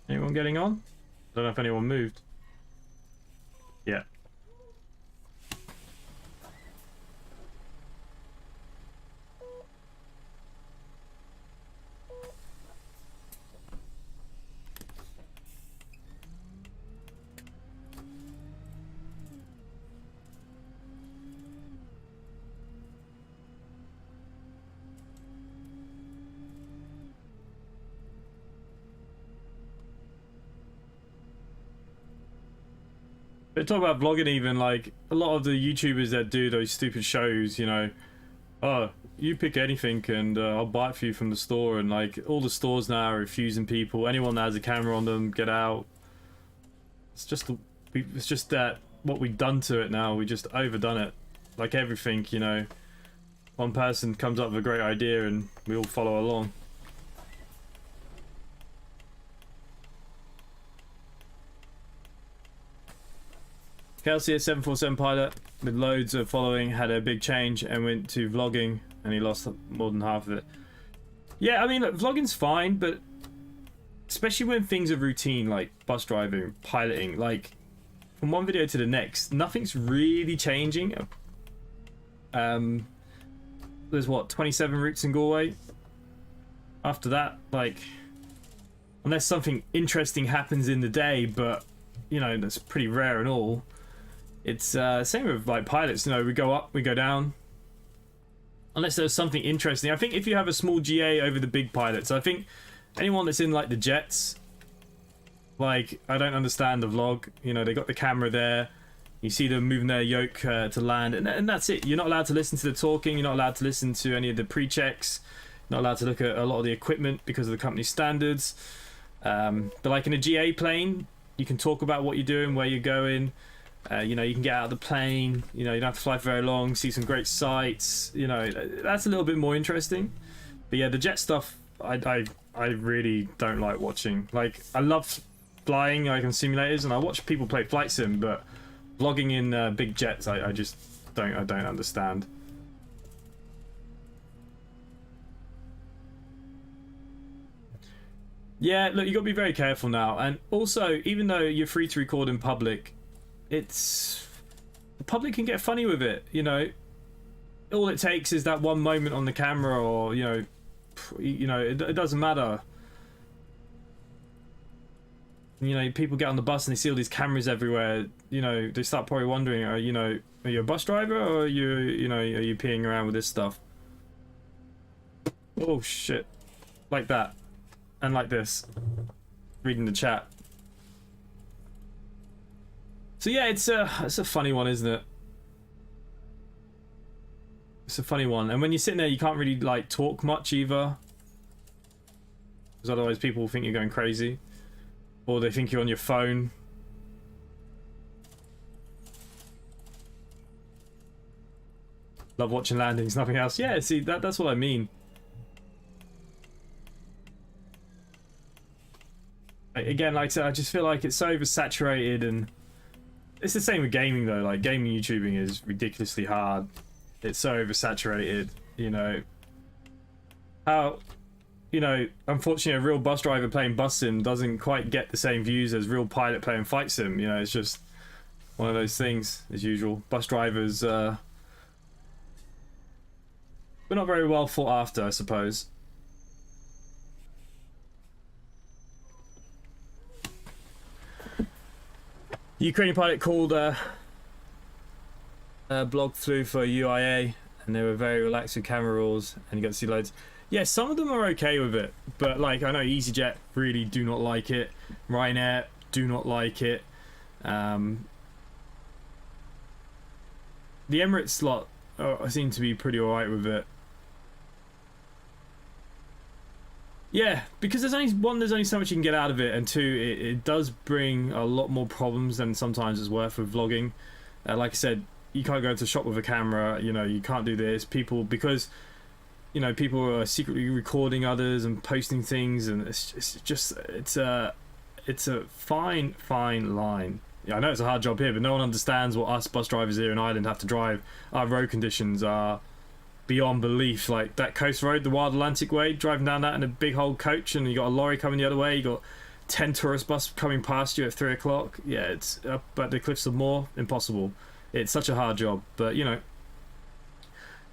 Anyone getting on? I don't know if anyone moved. Yeah. But talk about vlogging, even like a lot of the YouTubers that do those stupid shows, you know, oh, you pick anything and I'll buy it for you from the store, and like all the stores now are refusing people. Anyone that has a camera on them, get out. It's just that what we've done to it now. We just overdone it, like everything, you know. One person comes up with a great idea and we all follow along. Kelsey, a 747 pilot with loads of following, had a big change and went to vlogging, and he lost more than half of it. Yeah, I mean, look, vlogging's fine, but especially when things are routine, like bus driving, piloting, like from one video to the next, nothing's really changing. There's what, 27 routes in Galway? After that, like, unless something interesting happens in the day, but you know, that's pretty rare and all. It's same with like pilots, you know, we go up, we go down. Unless there's something interesting. I think if you have a small GA over the big pilots, I think anyone that's in like the jets, like, I don't understand the vlog. You know, they got the camera there. You see them moving their yoke to land, and that's it. You're not allowed to listen to the talking. You're not allowed to listen to any of the pre-checks. Not allowed to look at a lot of the equipment because of the company standards. But like in a GA plane, you can talk about what you're doing, where you're going. You know, you can get out of the plane. You know, you don't have to fly for very long. See some great sights. You know, that's a little bit more interesting. But yeah, the jet stuff, I really don't like watching. Like, I love flying, like on simulators, and I watch people play flight sim. But vlogging in big jets, I just don't understand. Yeah, look, you got to be very careful now. And also, even though you're free to record in public, the public can get funny with it, you know. All it takes is that one moment on the camera, or you know, it doesn't matter. You know, people get on the bus and they see all these cameras everywhere. You know, they start probably wondering, are you a bus driver, or are you peeing around with this stuff? Oh shit, like that, and like this, reading the chat. So yeah, it's a funny one, isn't it? It's a funny one, and when you're sitting there, you can't really like talk much either, because otherwise people will think you're going crazy, or they think you're on your phone. Love watching landings, nothing else. Yeah, see, that's what I mean. Again, like I said, I just feel like it's so oversaturated, and it's the same with gaming though. Like, gaming YouTubing is ridiculously hard. It's so oversaturated, you know. How, you know, unfortunately a real bus driver playing bus sim doesn't quite get the same views as real pilot playing flight sim, you know. It's just one of those things, as usual. Bus drivers, we're not very well thought after, I suppose. The Ukrainian pilot called a blog through for UIA, and they were very relaxed with camera rules, and you got to see loads. Yeah, some of them are okay with it, but like, I know EasyJet really do not like it. Ryanair do not like it. The Emirates lot seem to be pretty alright with it. Yeah, because there's only so much you can get out of it, and two, it does bring a lot more problems than sometimes it's worth with vlogging. Like I said, you can't go to a shop with a camera, you know, you can't do this. Because, you know, people are secretly recording others and posting things, and it's a fine line. Yeah, I know it's a hard job here, but no one understands what us bus drivers here in Ireland have to drive. Our road conditions are beyond belief. Like that coast road, the Wild Atlantic Way, driving down that in a big old coach, and you got a lorry coming the other way, you got 10 tourist bus coming past you at 3 o'clock. Yeah, it's up at the Cliffs of Moher. Impossible. It's such a hard job, but you know.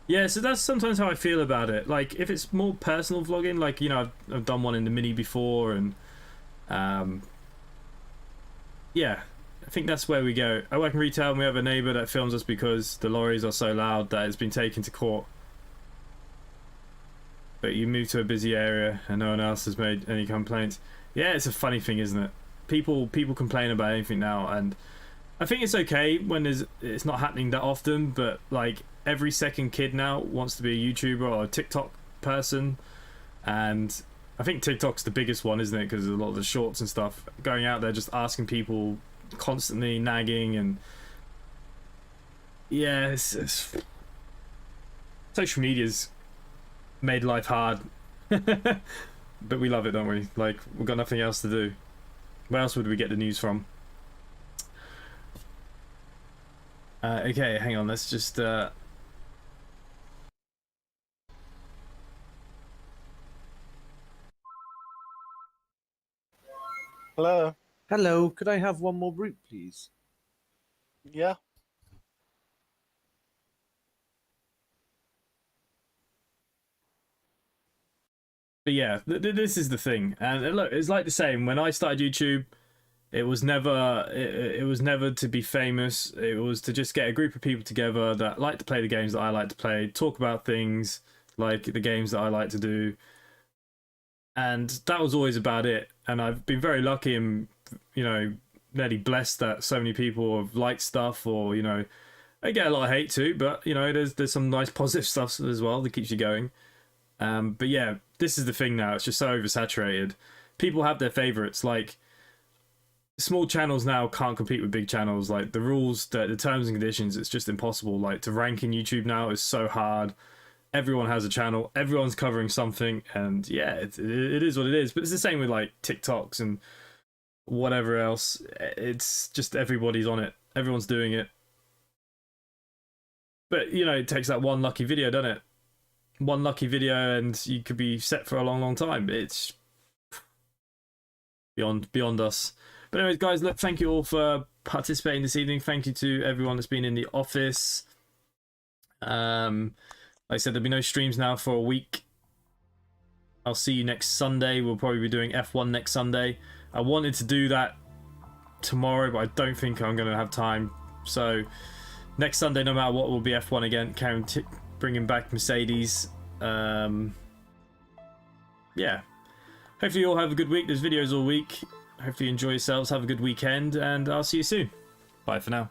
Yeah, so that's sometimes how I feel about it. Like, if it's more personal vlogging, like, you know, I've done one in the Mini before, and yeah, I think that's where we go. I work in retail, and we have a neighbour that films us because the lorries are so loud that it's been taken to court. But you move to a busy area, and no one else has made any complaints. Yeah, it's a funny thing, isn't it? People complain about anything now, and I think it's okay when it's not happening that often, but like every second kid now wants to be a YouTuber or a TikTok person, and I think TikTok's the biggest one, isn't it? Because a lot of the shorts and stuff going out there just asking people, constantly nagging, and yeah, it's social media's made life hard. But we love it, don't we? Like, we've got nothing else to do. Where else would we get the news from? Okay, hang on, let's just Hello. Hello, could I have one more route, please? Yeah. But yeah, this is the thing, and look, it's like the same. When I started YouTube, it was never to be famous. It was to just get a group of people together that like to play the games that I like to play, talk about things like the games that I like to do, and that was always about it. And I've been very lucky and, you know, nearly blessed that so many people have liked stuff, or, you know, I get a lot of hate too, but you know, there's some nice positive stuff as well that keeps you going. But yeah, this is the thing now. It's just so oversaturated. People have their favorites. Like, small channels now can't compete with big channels. Like, the rules, the terms and conditions, it's just impossible. Like, to rank in YouTube now is so hard. Everyone has a channel. Everyone's covering something, and yeah, it is what it is. But it's the same with like TikToks and whatever else. It's just everybody's on it. Everyone's doing it. But you know, it takes that one lucky video, doesn't it? One lucky video and you could be set for a long time. It's beyond us. But anyways, guys, look, thank you all for participating this evening. Thank you to everyone that's been in the office. Like I said, there'll be no streams now for a week. I'll see you next Sunday. We'll probably be doing F1 next Sunday. I wanted to do that tomorrow, but I don't think I'm going to have time. So next Sunday, no matter what, will be F1 again. Bringing back Mercedes. Yeah. Hopefully you all have a good week. There's videos all week. Hopefully you enjoy yourselves. Have a good weekend, and I'll see you soon. Bye for now.